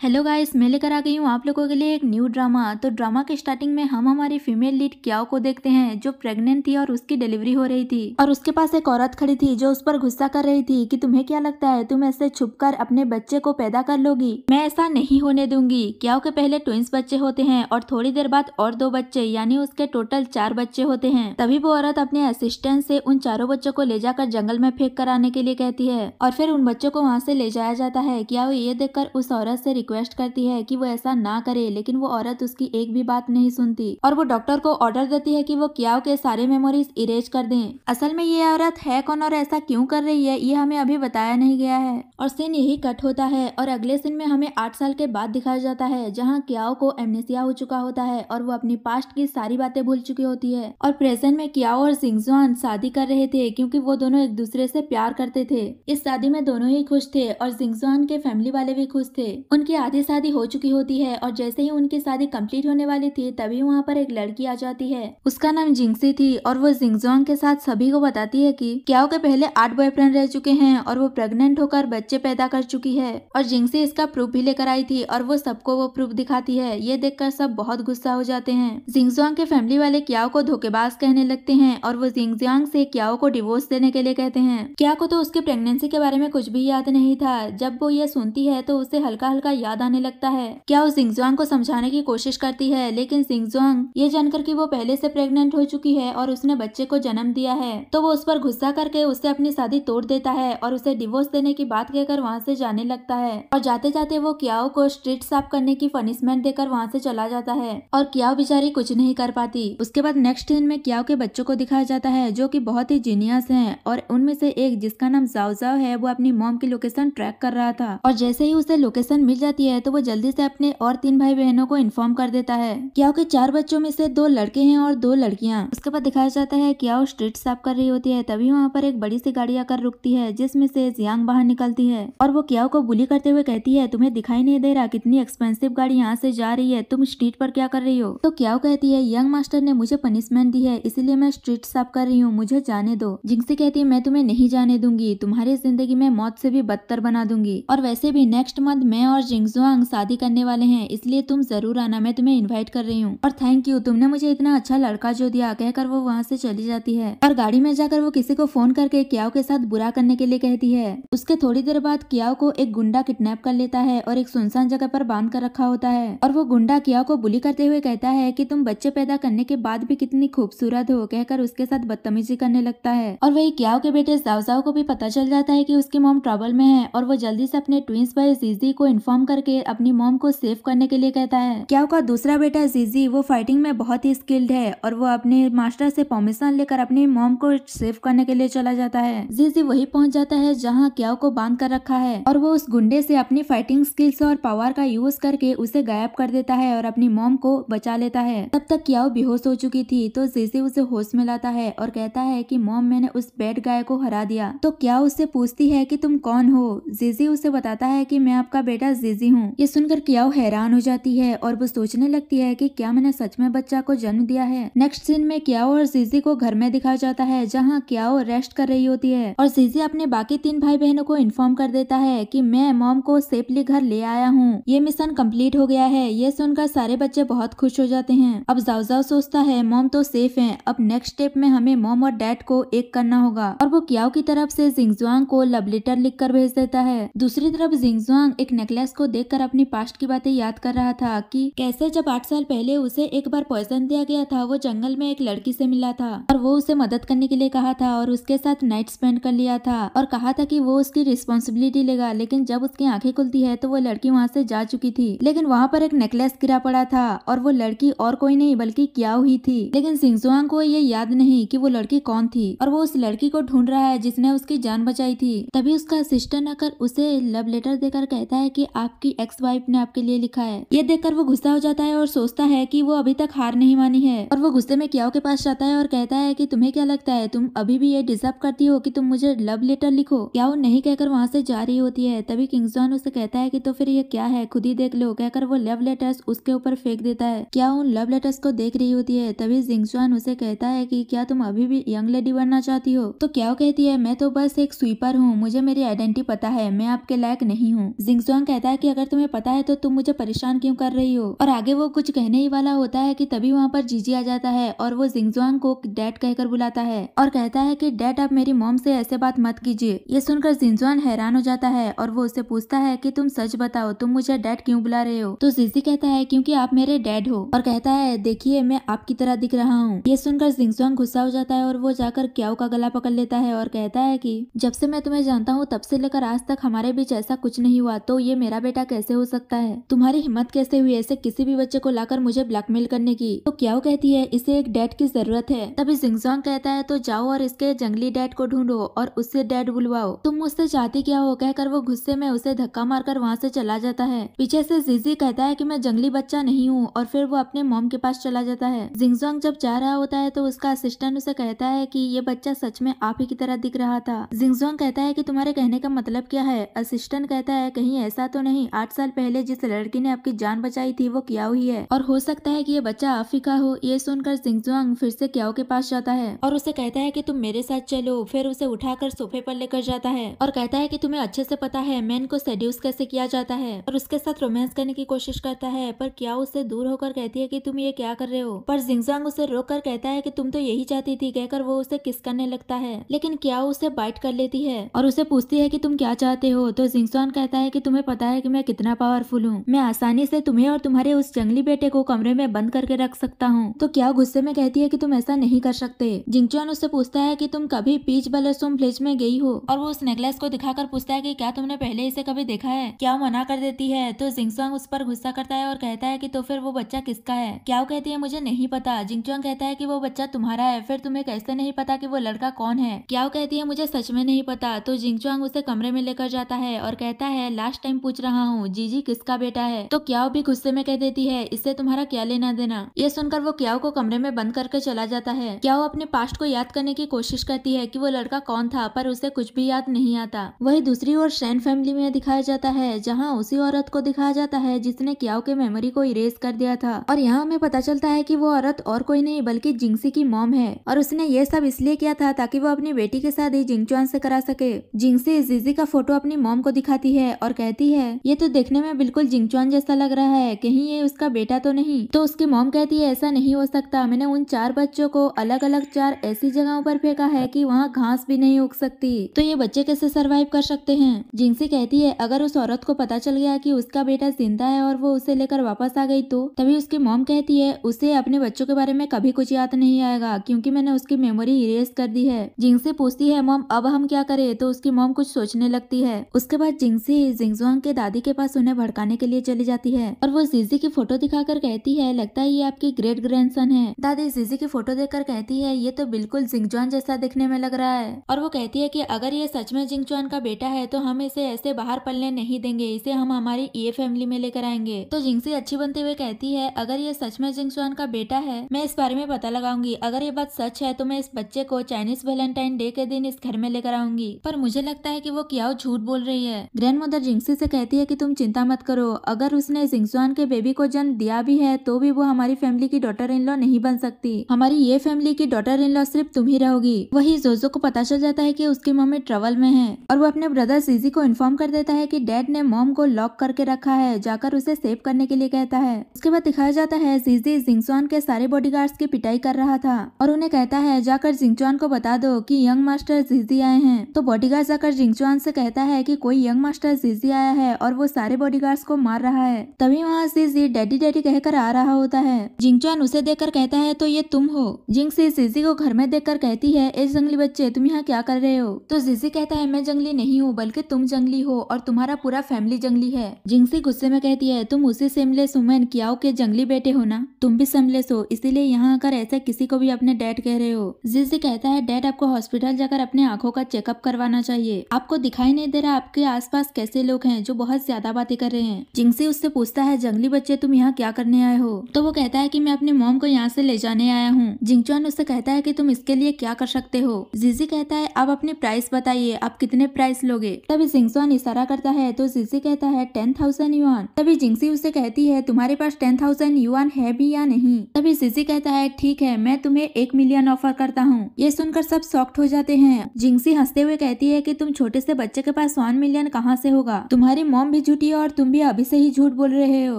Hello guys, मैं लेकर आ गई हूँ आप लोगों के लिए एक न्यू ड्रामा। तो ड्रामा के स्टार्टिंग में हम हमारी फीमेल लीड क्याओ को देखते हैं जो प्रेग्नेंट थी और उसकी डिलीवरी हो रही थी और उसके पास एक औरत खड़ी थी जो उस पर गुस्सा कर रही थी कि तुम्हें क्या लगता है तुम ऐसे छुपकर अपने बच्चे को पैदा कर लोगी। मैं ऐसा नहीं होने दूंगी। क्याओ के पहले ट्विंस बच्चे होते हैं और थोड़ी देर बाद और 2 बच्चे यानी उसके टोटल 4 बच्चे होते हैं। तभी वो औरत अपने असिस्टेंट से उन चारों बच्चों को ले जाकर जंगल में फेंक कर आने के लिए कहती है और फिर उन बच्चों को वहाँ से ले जाया जाता है। क्याओ ये देखकर उस औरत से रिक्वेस्ट करती है कि वो ऐसा ना करे, लेकिन वो औरत उसकी एक भी बात नहीं सुनती और वो डॉक्टर को ऑर्डर देती है कि वो क्याओ के सारे मेमोरीज इरेज कर दें। असल में ये औरत है कौन और ऐसा क्यों कर रही है ये हमें अभी बताया नहीं गया है और सीन यही कट होता है और अगले सीन में हमें 8 साल के बाद दिखाया जाता है जहाँ क्याओ को एमनेसिया हो चुका होता है और वो अपनी पास्ट की सारी बातें भूल चुकी होती है और प्रेजेंट में क्याओ और जिंगजुआन शादी कर रहे थे क्योंकि वो दोनों एक दूसरे से प्यार करते थे। इस शादी में दोनों ही खुश थे और जिंगजुआन के फैमिली वाले भी खुश थे। उनकी आधी शादी हो चुकी होती है और जैसे ही उनकी शादी कंप्लीट होने वाली थी तभी वहाँ पर एक लड़की आ जाती है। उसका नाम जिंगसी थी और वो जिंगजोंग के साथ सभी को बताती है कि क्याओ के पहले 8 बॉयफ्रेंड रह चुके हैं और वो प्रेग्नेंट होकर बच्चे पैदा कर चुकी है और जिंगसी इसका प्रूफ भी लेकर आई थी और वो सबको वो प्रूफ दिखाती है। ये देखकर सब बहुत गुस्सा हो जाते हैं। जिंगजोंग के फैमिली वाले क्याओ को धोखेबाज कहने लगते हैं और वो जिंगजियांग से क्याओ को डिवोर्स देने के लिए कहते हैं। क्याओ को तो उसके प्रेगनेंसी के बारे में कुछ भी याद नहीं था। जब वो ये सुनती है तो उसे हल्का हल्का याद आने लगता है। क्याओ जिंगजुआंग को समझाने की कोशिश करती है लेकिन जिंगजुआंग ये जानकर कि वो पहले से प्रेग्नेंट हो चुकी है और उसने बच्चे को जन्म दिया है तो वो उस पर गुस्सा करके उससे अपनी शादी तोड़ देता है और उसे डिवोर्स देने की बात कहकर वहाँ से जाने लगता है और जाते जाते वो क्याओ को स्ट्रीट साफ करने की पनिशमेंट देकर वहाँ से चला जाता है और क्याओ बेचारी कुछ नहीं कर पाती। उसके बाद नेक्स्ट सीन में क्याओ के बच्चों को दिखाया जाता है जो कि बहुत ही जीनियस हैं और उनमें से एक जिसका नाम जाओ जाओ है वो अपनी मॉम की लोकेशन ट्रैक कर रहा था और जैसे ही उसे लोकेशन मिल जाती है तो वो जल्दी से अपने और 3 भाई बहनों को इन्फॉर्म कर देता है। क्याओ के 4 बच्चों में से 2 लड़के हैं और 2 लड़कियां। उसके बाद दिखाया जाता है क्याओ स्ट्रीट साफ कर रही होती है तभी वहाँ पर एक बड़ी सी गाड़ी आकर रुकती है जिसमें से जियांग बाहर निकलती है और वो क्याओ को बुली करते हुए कहती है तुम्हें दिखाई नहीं दे रहा कितनी एक्सपेंसिव गाड़ी यहाँ से जा रही है, तुम स्ट्रीट पर क्या कर रही हो। तो क्याओ कहती है यंग मास्टर ने मुझे पनिशमेंट दी है इसीलिए मैं स्ट्रीट साफ कर रही हूँ, मुझे जाने दो। जिंगसी कहती है मैं तुम्हें नहीं जाने दूंगी, तुम्हारी जिंदगी में मौत से भी बदतर बना दूंगी और वैसे भी नेक्स्ट मंथ मैं और जिंगजुआंग शादी करने वाले हैं इसलिए तुम जरूर आना, मैं तुम्हें इनवाइट कर रही हूँ और थैंक यू तुमने मुझे इतना अच्छा लड़का जो दिया, कहकर वो वहाँ से चली जाती है और गाड़ी में जाकर वो किसी को फोन करके क्याओ के साथ बुरा करने के लिए कहती है। उसके थोड़ी देर बाद क्याओ को एक गुंडा किडनैप कर लेता है और एक सुनसान जगह पर बांध कर रखा होता है और वो गुंडा क्याओ को बुली करते हुए कहता है कि तुम बच्चे पैदा करने के बाद भी कितनी खूबसूरत हो, कहकर उसके साथ बदतमीजी करने लगता है और वही क्याओ के बेटे जाओ जाओ को भी पता चल जाता है कि उसकी मॉम ट्रबल में है और वो जल्दी से अपने ट्विंस भाई जीजी को इन्फॉर्म करके अपनी मॉम को सेव करने के लिए कहता है। क्याओ का दूसरा बेटा जीजी वो फाइटिंग में बहुत ही स्किल्ड है और वो अपने मास्टर से परमिशन लेकर अपनी मॉम को सेव करने के लिए चला जाता है। जीजी वही पहुंच जाता है जहां क्याओ को बांध कर रखा है और वो उस गुंडे से अपनी फाइटिंग स्किल्स और पावर का यूज करके उसे गायब कर देता है और अपनी मॉम को बचा लेता है। तब तक क्याओ बेहोश हो चुकी थी तो जीजी उसे होश में लाता है और कहता है कि मॉम मैंने उस बैड गाय को हरा दिया। तो क्याओ उससे पूछती है कि तुम कौन हो। जीजी उसे बताता है कि मैं आपका बेटा जीजी हूँ। ये सुनकर क्याओ हैरान हो जाती है और वो सोचने लगती है कि क्या मैंने सच में बच्चा को जन्म दिया है। नेक्स्ट सीन में क्याओ और जीजी को घर में दिखाया जाता है जहाँ क्याओ रेस्ट कर रही होती है और जीजी अपने बाकी 3 भाई बहनों को इन्फॉर्म कर देता है कि मैं मॉम को सेफली घर ले आया हूँ, ये मिशन कंप्लीट हो गया है। ये सुनकर सारे बच्चे बहुत खुश हो जाते हैं। अब जाओ जाओ सोचता है मॉम तो सेफ है, अब नेक्स्ट स्टेप में हमें मॉम और डैड को एक करना होगा और वो क्याओ की तरफ से जिंगजुआंग को लव लेटर लिख कर भेज देता है। दूसरी तरफ जिंगजुआंग एक नेकलेस को देखकर अपनी पास्ट की बातें याद कर रहा था कि कैसे जब 8 साल पहले उसे एक बार पॉइजन दिया गया था, वो जंगल में एक लड़की से मिला था और वो उसे मदद करने के लिए कहा था और उसके साथ नाइट स्पेंड कर लिया था और कहा था कि वो उसकी रिस्पॉन्सिबिलिटी लेगा। लेकिन जब उसकी आंखें खुलती है तो वो लड़की वहाँ से जा चुकी थी, लेकिन वहाँ पर एक नेकलेस गिरा पड़ा था और वो लड़की और कोई नहीं बल्कि क्याओ ही थी। लेकिन जिंगजुआंग को ये याद नहीं कि वो लड़की कौन थी और वो उस लड़की को ढूंढ रहा है जिसने उसकी जान बचाई थी। तभी उसका असिस्टेंट आकर उसे लव लेटर देकर कहता है कि आपकी एक्स वाइफ ने आपके लिए लिखा है। ये देखकर वो गुस्सा हो जाता है और सोचता है कि वो अभी तक हार नहीं मानी है और वो गुस्से में क्याओ के पास जाता है और कहता है कि तुम्हें क्या लगता है तुम अभी भी ये डिजर्व करती हो कि तुम मुझे लव लेटर लिखो। क्याओ नहीं कहकर वहाँ से जा रही होती है। तभी किंगजॉन उसे कहता है कि तो फिर ये क्या है, खुद ही देख लो, कहकर वो लव लेटर्स उसके ऊपर फेंक देता है। क्याओ उन लव लेटर्स को देख रही होती है। तभी जिंगजॉन उसे कहता है कि क्या तुम अभी भी यंग लेडी बनना चाहती हो। तो क्याओ कहती है मैं तो बस एक स्वीपर हूँ, मुझे मेरी आइडेंटिटी पता है, मैं आपके लायक नहीं हूँ। जिंगजॉन कहता है कि अगर तुम्हें पता है तो तुम मुझे परेशान क्यों कर रही हो। और आगे वो कुछ कहने ही वाला होता है कि तभी वहाँ पर जीजी आ जाता है और वो जिंगजुआंग को डैड कहकर बुलाता है और कहता है कि डैड आप मेरी मॉम से ऐसे बात मत कीजिए। ये सुनकर जिंगजुआंग हैरान हो जाता है और वो उससे पूछता है कि तुम सच बताओ, तुम मुझे डैड क्यों बुला रहे हो। तो जीजी कहता है क्योंकि आप मेरे डैड हो और कहता है देखिए मैं आपकी तरह दिख रहा हूँ। ये सुनकर जिंगजुआंग गुस्सा हो जाता है और वो जाकर क्याओ का गला पकड़ लेता है और कहता है कि जब से मैं तुम्हें जानता हूँ तब से लेकर आज तक हमारे बीच ऐसा कुछ नहीं हुआ, तो ये मेरा बेटा कैसे हो सकता है। तुम्हारी हिम्मत कैसे हुई ऐसे किसी भी बच्चे को लाकर मुझे ब्लैकमेल करने की। तो क्याओ कहती है इसे एक डैड की जरूरत है। तभी जिंगजुआंग कहता है तो जाओ और इसके जंगली डैड को ढूंढो और उससे डैड बुलवाओ। तुम मुझसे चाहती क्या हो, कहकर वो गुस्से में उसे धक्का मारकर वहाँ से चला जाता है। पीछे से जीजी कहता है कि मैं जंगली बच्चा नहीं हूँ और फिर वो अपने मॉम के पास चला जाता है। जिंगजुआंग जब जा रहा होता है तो उसका असिस्टेंट उसे कहता है कि ये बच्चा सच में आप ही की तरह दिख रहा था। जिंगजुआंग कहता है कि तुम्हारे कहने का मतलब क्या है। असिस्टेंट कहता है कहीं ऐसा तो नहीं 8 साल पहले जिस लड़की ने आपकी जान बचाई थी वो क्याओ ही है और हो सकता है कि ये बच्चा आप ही का हो। ये सुनकर जिंगजुआंग फिर से क्याओ के पास जाता है और उसे कहता है कि तुम मेरे साथ चलो। फिर उसे उठाकर सोफे पर लेकर जाता है और कहता है कि तुम्हें अच्छे से पता है मैन को सेड्यूस कैसे किया जाता है और उसके साथ रोमांस करने की कोशिश करता है। पर क्याओ उससे दूर होकर कहती है कि तुम ये क्या कर रहे हो। पर जिंगजुआंग उसे रोक कर कहता है कि तुम तो यही चाहती थी, कहकर वो उसे किस करने लगता है। लेकिन क्याओ उसे बाइट कर लेती है और उसे पूछती है कि तुम क्या चाहते हो। तो जिंगजुआंग कहता है कि तुम्हें पता है कि मैं कितना पावरफुल हूँ, मैं आसानी से तुम्हें और तुम्हारे उस जंगली बेटे को कमरे में बंद करके रख सकता हूँ। तो क्याओ गुस्से में कहती है कि तुम ऐसा नहीं कर सकते। जिंगजुआंग उससे पूछता है कि तुम कभी पीच बलसोम विलेज में गई हो और वो उस नेकलेस को दिखाकर पूछता है कि क्या तुमने पहले इसे कभी देखा है। क्याओ मना कर देती है। तो जिंगजुआंग उस पर गुस्सा करता है और कहता है कि तो फिर वो बच्चा किसका है। क्याओ कहती है मुझे नहीं पता। जिंगजुआंग कहता है कि वो बच्चा तुम्हारा है, फिर तुम्हें कैसे नहीं पता कि वो लड़का कौन है। क्याओ कहती है मुझे सच में नहीं पता। तो जिंगजुआंग उसे कमरे में लेकर जाता है और कहता है लास्ट टाइम पूछ रहा हूँ जीजी किसका बेटा है। तो क्याओ भी गुस्से में कह देती है इससे तुम्हारा क्या लेना देना। ये सुनकर वो क्याओ को कमरे में बंद करके चला जाता है। क्याओ अपने पास्ट को याद करने की कोशिश करती है कि वो लड़का कौन था, पर उसे कुछ भी याद नहीं आता। वही दूसरी ओर शैन फैमिली में दिखाया जाता है जहाँ उसी औरत को दिखाया जाता है जिसने क्याओ के मेमोरी को इरेज कर दिया था और यहाँ हमें पता चलता है कि वो औरत और कोई नहीं बल्कि जिंगसी की मॉम है और उसने ये सब इसलिए किया था ताकि वो अपनी बेटी के शादी जिंगजुआन से करा सके। जिंगसी जीजी का फोटो अपनी मॉम को दिखाती है और कहती है ये तो देखने में बिल्कुल जिंगजुआन जैसा लग रहा है, कहीं ये उसका बेटा तो नहीं। तो उसकी मॉम कहती है ऐसा नहीं हो सकता, मैंने उन 4 बच्चों को अलग अलग 4 ऐसी जगहों पर फेंका है कि वहाँ घास भी नहीं उग सकती, तो ये बच्चे कैसे सरवाइव कर सकते हैं। जिंगसी कहती है अगर उस औरत को पता चल गया कि उसका बेटा जिंदा है और वो उसे लेकर वापस आ गई तो। तभी उसकी मॉम कहती है उसे अपने बच्चों के बारे में कभी कुछ याद नहीं आएगा क्योंकि मैंने उसकी मेमोरी इरेज कर दी है। जिंगसी पूछती है मॉम अब हम क्या करें। तो उसकी मॉम कुछ सोचने लगती है। उसके बाद जिंगसी जिंगजुआंग के दादी के पास उन्हें भड़काने के लिए चली जाती है और वो जीजी की फोटो दिखाकर कहती है लगता है ये आपकी ग्रेट ग्रैंडसन है। दादी जीजी की फोटो देखकर कहती है ये तो बिल्कुल जिंगजुआन जैसा दिखने में लग रहा है और वो कहती है कि अगर ये सच में जिंगजुआन का बेटा है तो हम इसे ऐसे बाहर पलने नहीं देंगे, इसे हम हमारी ये फैमिली में लेकर आएंगे। तो जिंगसी अच्छी बनते हुए कहती है अगर ये सच में जिंगजुआन का बेटा है मैं इस बारे में पता लगाऊंगी, अगर ये बात सच है तो मैं इस बच्चे को चाइनीज वैलेंटाइन डे के दिन इस घर में लेकर आऊंगी। पर मुझे लगता है कि वो क्याओ झूठ बोल रही है। ग्रैंड मदर जिंगसी से कहती है कि तुम चिंता मत करो, अगर उसने जिंगजुआन के बेबी को जन्म दिया भी है तो भी वो हमारी फैमिली की डॉटर इन लॉ नहीं बन सकती, हमारी ये फैमिली की डॉटर इन लॉ सिर्फ तुम ही रहोगी। वही जोजो को पता चल जाता है कि उसकी मम्मी ट्रबल में है और वो अपने ब्रदर जीजी को इन्फॉर्म कर देता है कि डैड ने मॉम को लॉक करके रखा है, जाकर उसे सेव करने के लिए कहता है। उसके बाद दिखाया जाता है जीजी जिंगजुआन के सारे बॉडीगार्ड्स की पिटाई कर रहा था और उन्हें कहता है जाकर जिंगजुआन को बता दो कि यंग मास्टर जीजी आए हैं। तो बॉडीगार्ड जाकर जिंगजुआन से कहता है कि कोई यंग मास्टर जीजी आया है और वो सारे बॉडीगार्ड्स को मार रहा है। तभी वहाँ जीजी डैडी डैडी कहकर आ रहा होता है। जिंगजुआन उसे देखकर कहता है तो ये तुम हो। जिंगसी जीजी को घर में देखकर कहती है ए जंगली बच्चे तुम यहाँ क्या कर रहे हो। तो जीजी कहता है मैं जंगली नहीं हूँ बल्कि तुम जंगली हो और तुम्हारा पूरा फैमिली जंगली है। जिंगसी गुस्से में कहती है तुम उसी सेमलेस वुमेन क्याओ के जंगली बेटे हो ना, तुम भी सेमलेस हो इसीलिए यहाँ आकर ऐसा किसी को भी अपने डैड कह रहे हो। जीजी कहता है डैड आपको हॉस्पिटल जाकर अपने आंखों का चेकअप करवाना चाहिए, आपको दिखाई नहीं दे रहा आपके आसपास कैसे लोग हैं जो बहुत ज्यादा बातें कर रहे हैं। जिंगसी उससे पूछता है जंगली बच्चे तुम यहाँ क्या करने आए हो। तो वो कहता है कि मैं अपनी मॉम को यहाँ से ले जाने आया हूँ। जिंगजुआन उससे कहता है कि तुम इसके लिए क्या कर सकते हो। जीजी कहता है आप अपनी प्राइस बताइए, आप कितने प्राइस लोगे। तभी जिंगजुआन इशारा करता है तो जीजी कहता है 10,000 युआन। तभी जिंगसी उससे कहती है तुम्हारे पास 10,000 युआन है भी या नहीं। तभी जीजी कहता है ठीक है मैं तुम्हें 1 मिलियन ऑफर करता हूँ। ये सुनकर सब शॉक्ड हो जाते हैं। जिंगसी हंसते हुए कहती है कि तुम छोटे से बच्चे के पास 1 मिलियन कहाँ से होगा, तुम्हारी मॉम भी भी झूठी है और तुम भी अभी से ही झूठ बोल रहे हो।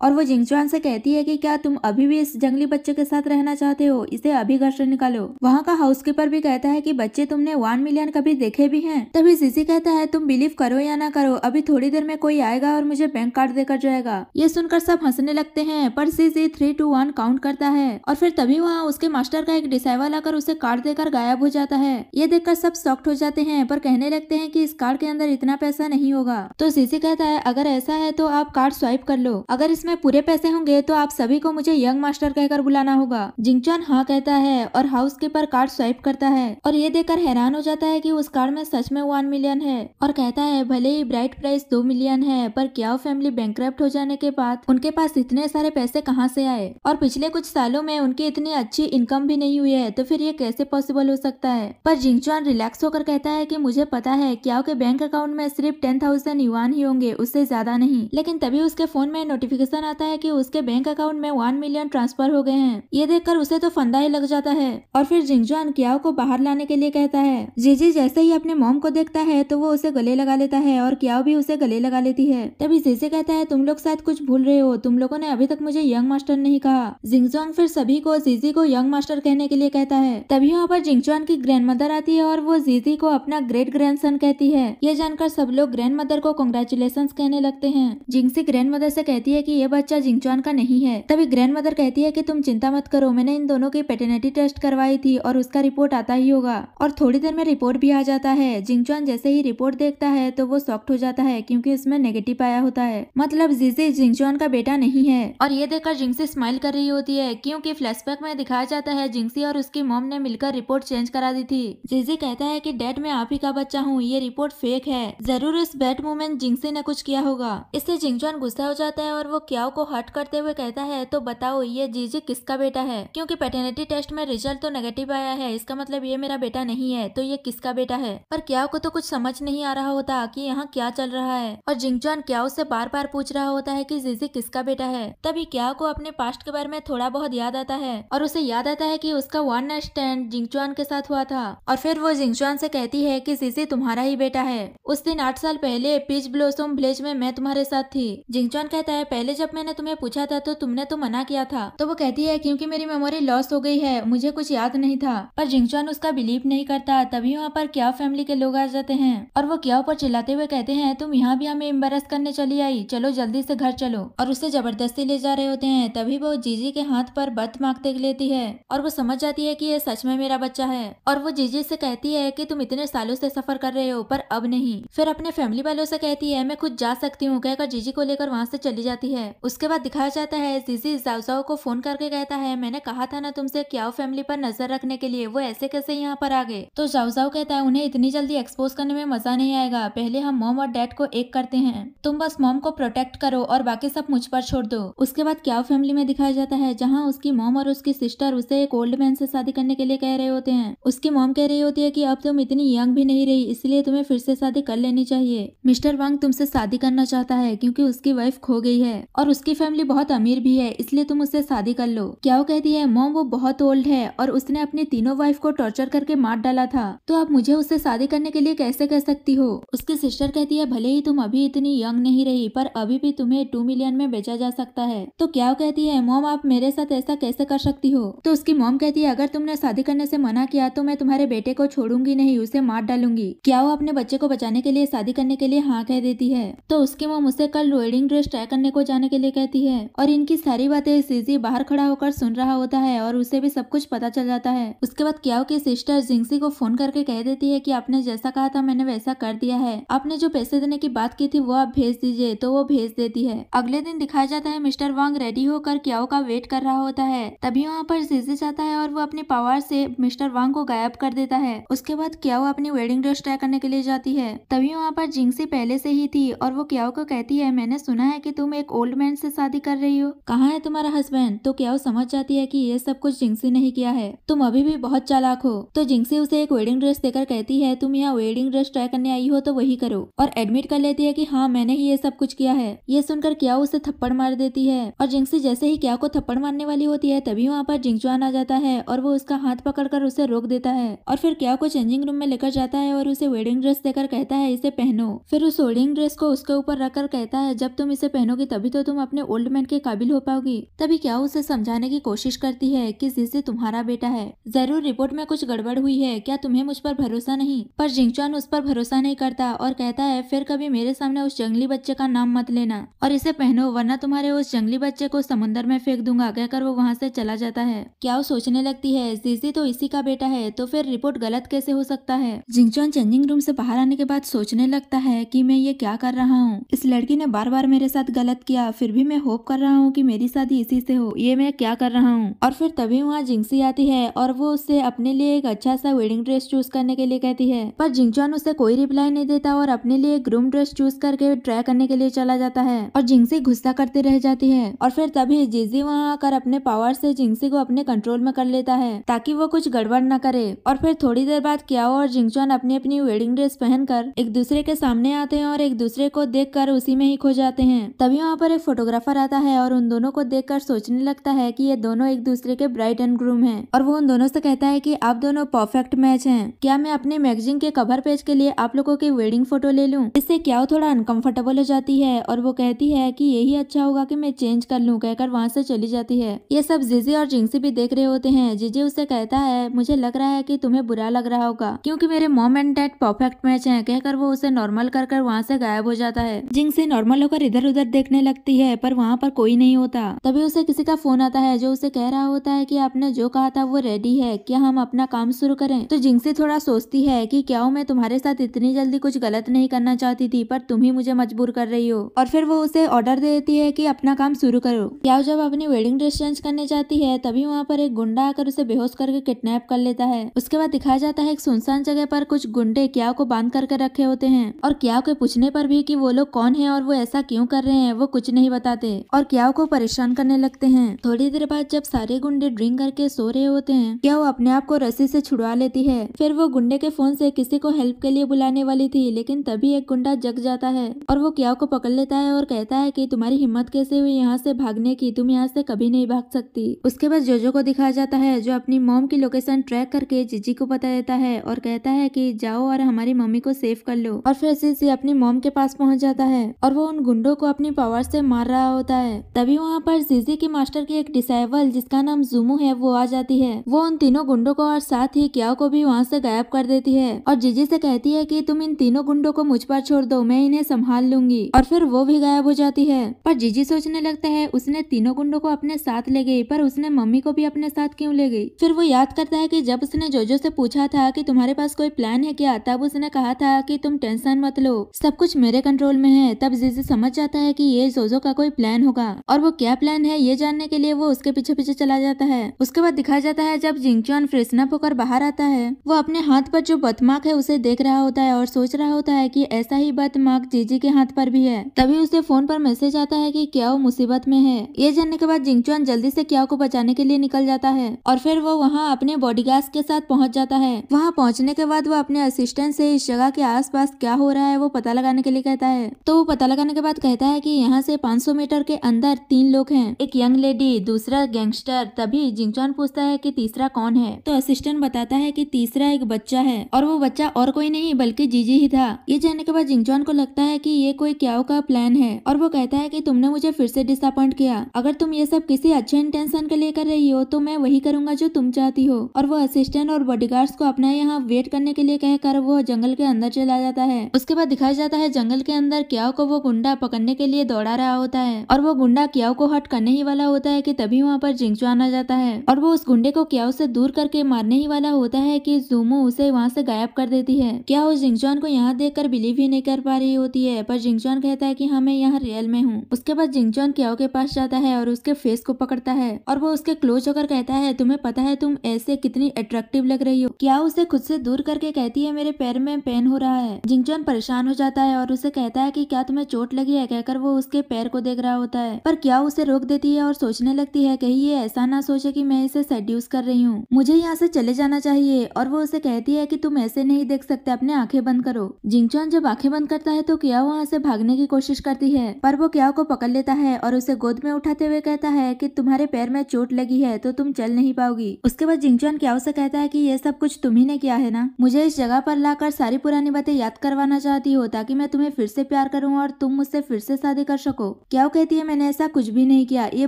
और वो जिंगचुआन से कहती है कि क्या तुम अभी भी इस जंगली बच्चे के साथ रहना चाहते हो, इसे अभी घर से निकालो। वहाँ का हाउसकीपर भी कहता है कि बच्चे तुमने 1 मिलियन कभी देखे भी हैं। तभी जीजी कहता है तुम बिलीव करो या ना करो, अभी थोड़ी देर में कोई आएगा और मुझे बैंक कार्ड देकर जाएगा। ये सुनकर सब हंसने लगते हैं, पर जीजी 3 2 1 काउंट करता है और फिर तभी वहाँ उसके मास्टर का एक डिसाइबल आकर उसे कार्ड देकर गायब हो जाता है। ये देखकर सब शॉक्ड हो जाते हैं, पर कहने लगते हैं कि इस कार्ड के अंदर इतना पैसा नहीं होगा। तो जीजी कहता है अगर ऐसा है तो आप कार्ड स्वाइप कर लो, अगर इसमें पूरे पैसे होंगे तो आप सभी को मुझे यंग मास्टर कहकर बुलाना होगा। जिंगचुआन हाँ कहता है और हाउसकीपर कार्ड स्वाइप करता है और ये देखकर हैरान हो जाता है कि उस कार्ड में सच में 1 मिलियन है और कहता है भले ही ब्राइट प्राइस 2 मिलियन है, पर क्याओ फैमिली बैंकक्रप्ट हो जाने के बाद उनके पास इतने सारे पैसे कहाँ से आए और पिछले कुछ सालों में उनकी इतनी अच्छी इनकम भी नहीं हुई है, तो फिर ये कैसे पॉसिबल हो सकता है। पर जिंगचुआन रिलैक्स होकर कहता है कि मुझे पता है क्याओ के बैंक अकाउंट में सिर्फ 10,000 युआन ही होंगे, उससे ज्यादा नहीं। लेकिन तभी उसके फोन में नोटिफिकेशन आता है कि उसके बैंक अकाउंट में 1 मिलियन ट्रांसफर हो गए हैं। ये देखकर उसे तो फंदा ही लग जाता है और फिर जिंगचुआन क्याओ को बाहर लाने के लिए कहता है। जीजी जैसे ही अपने मॉम को देखता है तो वो उसे गले लगा लेता है और क्याओ भी उसे गले लगा लेती है। तभी जीजी कहता है तुम लोग शायद कुछ भूल रहे हो, तुम लोगों ने अभी तक मुझे यंग मास्टर नहीं कहा। जिंगचुआन फिर सभी को जीजी को यंग मास्टर कहने के लिए कहता है। तभी वहाँ पर जिंगचुआन की ग्रैंडमदर आती है और वो जीजी को अपना ग्रेट ग्रैंडसन कहती है। ये जानकर सब लोग ग्रैंडमदर को कांग्रेचुलेशंस कहने लगते हैं। जिंगसी ग्रैंडमदर से कहती है कि ये बच्चा जिंगचुआन का नहीं है। तभी ग्रैंडमदर कहती है कि तुम चिंता मत करो, मैंने इन दोनों की पैटर्निटी टेस्ट करवाई थी और उसका रिपोर्ट आता ही होगा। और थोड़ी देर में रिपोर्ट भी आ जाता है। जिंगचुआन जैसे ही रिपोर्ट देखता है तो वो शॉक्ड हो जाता है क्योंकि इसमें नेगेटिव आया होता है, मतलब जीजी जिंगचुआन का बेटा नहीं है। और ये देखकर जिंगसी स्माइल कर रही होती है क्योंकि फ्लैशबैक में दिखाया जाता है जिंगसी और उसकी मॉम ने मिलकर रिपोर्ट चेंज करा दी थी। जीजी कहता है कि डैड मैं आप ही का बच्चा हूँ, ये रिपोर्ट फेक है, जरूर इस बैड मोमेंट जिंगसी ने कुछ किया होगा। इससे जिंगचुआन गुस्सा हो जाता है और वो क्याओ को हर्ट करते हुए कहता है तो बताओ ये जीजी किसका बेटा है, क्योंकि पैटर्निटी टेस्ट में रिजल्ट तो नेगेटिव आया है, इसका मतलब ये मेरा बेटा नहीं है, तो ये किसका बेटा है। पर क्याओ को तो कुछ समझ नहीं आ रहा होता कि यहाँ क्या चल रहा है और जिंगचुआन क्याओ से बार बार पूछ रहा होता है कि जीजी किसका बेटा है। तभी क्याओ को अपने पास्ट के बारे में थोड़ा बहुत याद आता है और उसे याद आता है कि उसका 1 नाइट स्टैंड जिंगचुआन के साथ हुआ था। और फिर वो जिंगचुआन से कहती है कि जीजी तुम्हारा ही बेटा है, उस दिन 8 साल पहले पीच ब्लॉसम विलेज में मैं तुम्हारे साथ थी। जिंगचुआन कहता है पहले जब मैंने तुम्हें पूछा था तो तुमने तो मना किया था। तो वो कहती है क्योंकि मेरी मेमोरी लॉस हो गई है, मुझे कुछ याद नहीं था। पर जिंगचुआन उसका बिलीव नहीं करता। तभी वहाँ पर क्याओ फैमिली के लोग आ जाते हैं और वो क्याओ पर चिल्लाते हुए कहते हैं तुम यहाँ भी हमें एम्बेरस करने चली आई, चलो जल्दी से घर चलो। और उसे जबरदस्ती ले जा रहे होते हैं। तभी वो जीजी के हाथ पर बर्थ मार्क देख लेती है और वो समझ जाती है कि ये सच में मेरा बच्चा है। और वो जीजी से कहती है कि तुम इतने सालों से सफर कर रहे हो पर अब नहीं। फिर अपने फैमिली वालों से कहती है मैं खुद जा सकती हूँ, कहकर जीजी को लेकर वहाँ से चली जाती है। उसके बाद दिखाया जाता है जीजी जाओजाओ को फोन करके कहता है मैंने कहा था ना तुमसे क्याओ फैमिली पर नजर रखने के लिए, वो ऐसे कैसे यहाँ पर आ गए। तो जाओजाओ कहता है उन्हें इतनी जल्दी एक्सपोज करने में मजा नहीं आएगा, पहले हम मॉम और डैड को एक करते हैं, तुम बस मॉम को प्रोटेक्ट करो और बाकी सब मुझ पर छोड़ दो। उसके बाद क्याओ फैमिली में दिखाया जाता है जहाँ उसकी मॉम और उसकी सिस्टर उसे एक ओल्ड मैन से शादी करने के लिए कह रहे होते हैं। उसकी मॉम कह रही होती है कि अब तुम इतनी यंग भी नहीं रही, इसलिए तुम्हें फिर से शादी कर लेनी चाहिए। मिस्टर वांग तुमसे शादी करना चाहता है क्योंकि उसकी वाइफ खो गई है और उसकी फैमिली बहुत अमीर भी है, इसलिए तुम उससे शादी कर लो। क्याओ कहती है मॉम वो बहुत ओल्ड है और उसने अपनी तीनों वाइफ को टॉर्चर करके मार डाला था, तो अब मुझे उससे शादी करने के लिए कैसे कह सकती हो। उसकी सिस्टर कहती है भले ही तुम अभी इतनी यंग नहीं रही पर अभी भी तुम्हें 2 मिलियन में बेचा जा सकता है। तो क्याओ कहती है मॉम आप मेरे साथ ऐसा कैसे कर सकती हो। तो उसकी मॉम कहती है अगर तुमने शादी करने से मना किया तो मैं तुम्हारे बेटे को छोड़ूंगी नहीं, उसे मार डालूंगी। क्याओ अपने बच्चे को बचाने के लिए शादी करने के लिए हाँ कह देती है। तो उसकी मॉम उसे कल वेडिंग ड्रेस ट्राई करने को जाने के लिए कहती है और इनकी सारी बातें जीजी बाहर खड़ा होकर सुन रहा होता है और उसे भी सब कुछ पता चल जाता है। उसके बाद क्याओ की सिस्टर जिंगसी को फोन करके कह देती है कि आपने जैसा कहा था मैंने वैसा कर दिया है, आपने जो पैसे देने की बात की थी वो आप भेज दीजिए। तो वो भेज देती है। अगले दिन दिखाया जाता है मिस्टर वांग रेडी होकर क्याओ का वेट कर रहा होता है। तभी वहाँ पर जीजी जाता है और वो अपने पावर से मिस्टर वांग को गायब कर देता है। उसके बाद क्याओ अपनी वेडिंग ड्रेस ट्राई करने के लिए जाती है। तभी वहाँ पर जिंगसी पहले से ही थी और वो क्याओ को कहती है मैंने सुना है कि तुम एक ओल्ड मैन से शादी कर रही हो, कहाँ है तुम्हारा हस्बैंड। तो क्याओ समझ जाती है कि ये सब कुछ जिंगसी ने ही किया है, तुम अभी भी बहुत चालाक हो। तो जिंगसी उसे एक वेडिंग ड्रेस देकर कहती है तुम यहाँ वेडिंग ड्रेस ट्राई करने आई हो तो वही करो, और एडमिट कर लेती है कि हाँ मैंने ही ये सब कुछ किया है। ये सुनकर क्याओ उसे थप्पड़ मार देती है और जिंगसी जैसे ही क्याओ को थप्पड़ मारने वाली होती है तभी वहाँ पर जिंगचुआन आ जाता है और वो उसका हाथ पकड़कर उसे रोक देता है और फिर क्याओ को चेंजिंग रूम में लेकर जाता है और उसे वेडिंग ड्रेस देकर कहता है इसे पहनो। फिर उस वेडिंग ड्रेस को उसके ऊपर रखकर कहता है जब तुम इसे पहनोगी तभी तो तुम अपने ओल्ड मैन के काबिल हो पाओगी। तभी क्या उसे समझाने की कोशिश करती है कि जीजी तुम्हारा बेटा है, जरूर रिपोर्ट में कुछ गड़बड़ हुई है, क्या तुम्हें मुझ पर भरोसा नहीं। पर जिंगचुआन उस पर भरोसा नहीं करता और कहता है फिर कभी मेरे सामने उस जंगली बच्चे का नाम मत लेना और इसे पहनो वरना तुम्हारे उस जंगली बच्चे को समुद्र में फेंक दूंगा, कहकर वो वहाँ से चला जाता है। क्या सोचने लगती है जीजी तो इसी का बेटा है तो फिर रिपोर्ट गलत कैसे हो सकता है। जिंगचुआन चेंजिंग रूम से बाहर आने के बाद सोचने लगता है कि मैं ये क्या कर रहा हूँ, इस लड़की ने बार बार मेरे साथ गलत किया, फिर भी मैं होप कर रहा हूँ कि मेरी शादी इसी से हो, ये मैं क्या कर रहा हूँ। और फिर तभी वहाँ जिंगसी आती है और वो उससे अपने लिए एक अच्छा सा वेडिंग ड्रेस चूज करने के लिए कहती है, पर जिंगचुआन उसे कोई रिप्लाई नहीं देता और अपने लिए ग्रूम ड्रेस चूज करके ट्राई करने के लिए चला जाता है और जिंगसी गुस्सा करती रह जाती है। और फिर तभी जीजी वहाँ आकर अपने पावर से जिंगसी को अपने कंट्रोल में कर लेता है ताकि वो कुछ गड़बड़ न करे। और फिर थोड़ी देर बाद क्याओ और जिंगचुआन अपनी अपनी वेडिंग ड्रेस पहनकर एक दूसरे के सामने आते हैं और एक दूसरे को देखकर उसी में ही खो जाते हैं। तभी वहाँ पर एक फोटोग्राफर आता है और उन दोनों को देखकर सोचने लगता है कि ये दोनों एक दूसरे के ब्राइड एंड ग्रूम हैं और वो उन दोनों से कहता है कि आप दोनों परफेक्ट मैच हैं, क्या मैं अपने मैगजीन के कवर पेज के लिए आप लोगों की वेडिंग फोटो ले लूं। इससे क्याओ थोड़ा अनकंफर्टेबल हो जाती है और वो कहती है कि यही अच्छा होगा कि मैं चेंज कर लूं, कहकर वहाँ से चली जाती है। ये सब जीजी और जिंगसी भी देख रहे होते हैं। जीजी उसे कहता है मुझे लग रहा है कि तुम्हें बुरा लग रहा होगा क्योंकि मेरे mom and dad perfect match हैं, कहकर वो उसे नॉर्मल कर वहाँ से गायब हो जाता है। जिंगसी नॉर्मल होकर इधर उधर देखने लगती है पर वहाँ पर कोई नहीं होता। तभी उसे किसी का फोन आता है जो उसे कह रहा होता है कि आपने जो कहा था वो रेडी है, क्या हम अपना काम शुरू करें। तो जिंगसी थोड़ा सोचती है कि क्या मैं तुम्हारे साथ इतनी जल्दी कुछ गलत नहीं करना चाहती थी पर तुम ही मुझे मजबूर कर रही हो। और फिर वो उसे ऑर्डर दे देती है कि अपना काम शुरू करो। क्या जब अपनी वेडिंग ड्रेस चेंज करने जाती है तभी वहाँ पर एक गुंडा आकर उसे बेहोश करके किडनैप कर लेता है। उसके बाद दिखाया जाता है एक सुनसान जगह पर कुछ गुंडे क्या को बांध करके रखे होते हैं और क्या के पूछने पर भी कि वो लोग कौन है और वो ऐसा क्यों कर रहे हैं वो कुछ नहीं बताते और क्या को परेशान करने लगते हैं। थोड़ी देर बाद जब सारे गुंडे ड्रिंक करके सो रहे होते हैं क्या वो अपने आप को रस्सी से छुड़वा लेती है। फिर वो गुंडे के फोन से किसी को हेल्प के लिए बुलाने वाली थी लेकिन तभी एक गुंडा जग जाता है और वो क्या को पकड़ लेता है और कहता है कि तुम्हारी हिम्मत कैसे हुई यहाँ से भागने की, तुम यहाँ से कभी नहीं भाग सकती। उसके बाद जोजो को दिखाया जाता है जो अपनी मॉम की लोकेशन ट्रैक करके जीजी को बता देता है और कहता है कि जाओ और हमारी मम्मी को सेव कर लो। और फिर जीजी अपनी मॉम के पास पहुंच जाता है और वो उन गुंडों को अपनी पावर से मार रहा होता है। तभी वहाँ पर जीजी की मास्टर की एक डिसाइबल जिसका नाम जुमू है वो आ जाती है। वो उन तीनों गुंडों को और साथ ही क्याओ को भी वहाँ से गायब कर देती है और जीजी से कहती है कि तुम इन तीनों गुंडों को मुझ पर छोड़ दो, मैं इन्हें संभाल लूंगी। और फिर वो भी गायब हो जाती है। पर जीजी सोचने लगता है उसने तीनों गुंडों को अपने साथ ले गई पर उसने मम्मी को भी अपने साथ क्यों ले गई। फिर वो याद करता है कि जब उसने जोजो से पूछा था कि तुम्हारे पास कोई प्लान है क्या, तब उसने कहा था कि तुम टेंशन मत लो, सब कुछ मेरे कंट्रोल में है। तब जीजी समझ जाता है कि ये जोजो का कोई प्लान होगा और वो क्या प्लान है ये जानने के लिए वो उसके पीछे पीछे चला जाता है। उसके बाद दिखाया जाता है जब जिंगचुआन फ्रेशन अप होकर बाहर आता है वो अपने हाथ पर जो बर्थमार्क है उसे देख रहा होता है और सोच रहा होता है कि ऐसा ही बर्थमार्क जीजी के हाथ पर भी है। तभी उसे फोन पर मैसेज आता है कि क्या वो मुसीबत में है। ये जानने के बाद जिंगचुआन जल्दी से क्या को बचाने के लिए निकल जाता है और फिर वो वहाँ अपने बॉडीगार्ड्स के साथ पहुंच जाता है। वहाँ पहुंचने के बाद वो अपने असिस्टेंट से इस जगह के आसपास क्या हो रहा है वो पता लगाने के लिए कहता है। तो वो पता लगाने के बाद कहता है कि यहाँ से 500 मीटर के अंदर 3 लोग हैं, एक यंग लेडी, दूसरा गैंगस्टर। तभी जिंगचुआन पूछता है कि तीसरा कौन है। तो असिस्टेंट बताता है कि तीसरा एक बच्चा है और वो बच्चा और कोई नहीं बल्कि जीजी ही था। ये जानने के बाद जिंगचुआन को लगता है कि ये कोई क्याओ का प्लान है और वो कहता है कि तुमने मुझे फिर से डिसअपॉइंट किया। अगर तुम ये सब किसी अच्छे इंटेंशन के लिए कर रही हो तो मैं वही करूंगा जो तुम चाहती हो। और वो असिस्टेंट और बॉडीगार्ड्स को अपना यहाँ वेट करने के लिए कहकर वो जंगल के अंदर चला जाता है। उसके बाद दिखाया जाता है जंगल के अंदर क्याओ को वो गुंडा पकड़ने के लिए दौड़ा रहा होता है और वो गुंडा क्याओ को हट करने ही वाला होता है कि तभी वहाँ पर जिंगचुआन आ जाता है और वो उस गुंडे को क्याओ से दूर करके मारने ही वाला होता है कि जुमू उसे वहाँ से गायब कर देती है। क्याओ जिंगचुआन को यहाँ देखकर बिलीव ही नहीं कर पा रही होती है पर जिंगचुआन कहता है कि हाँ मैं यहाँ रियल में हूँ। उसके बाद जिंगचुआन क्याओ के पास जाता है और उसके फेस को पकड़ता है और वो उसके क्लोज होकर कहता है तुम्हें पता है तुम ऐसे कितनी अट्रैक्टिव लग रही हो। क्याओ उसे खुद से दूर करके कहती है मेरे पैर में पेन हो रहा है। जिंगचुआन परेशान हो जाता है और उसे कहता है कि क्या तुम्हें चोट लगी है, कहकर वो उसके पैर को देख रहा होता है पर क्याओ उसे रोक देती है और सोचने लगती है कहीं ये ऐसा ना सोचे कि मैं इसे सेड्यूस कर रही हूँ, मुझे यहाँ से चले जाना चाहिए। और वो उसे कहती है कि तुम ऐसे नहीं देख सकते, अपने आंखें बंद करो। जिंगचुआन जब आंखें बंद करता है तो क्याओ वहाँ से भागने की कोशिश करती है पर वो क्याओ को पकड़ लेता है और उसे गोद में उठाते हुए कहता है कि तुम्हारे पैर में चोट लगी है तो तुम चल नहीं पाओगी। उसके बाद जिंगचुआन क्याओ से कहता है कि ये सब कुछ तुम ही ने किया है ना, मुझे इस जगह पर लाकर सारी पुरानी बातें याद करवाना चाहती हो ताकि मैं तुम्हें फिर से प्यार करूं और तुम मुझसे फिर से शादी कर सको। क्या कहती है मैंने ऐसा कुछ भी नहीं किया, ये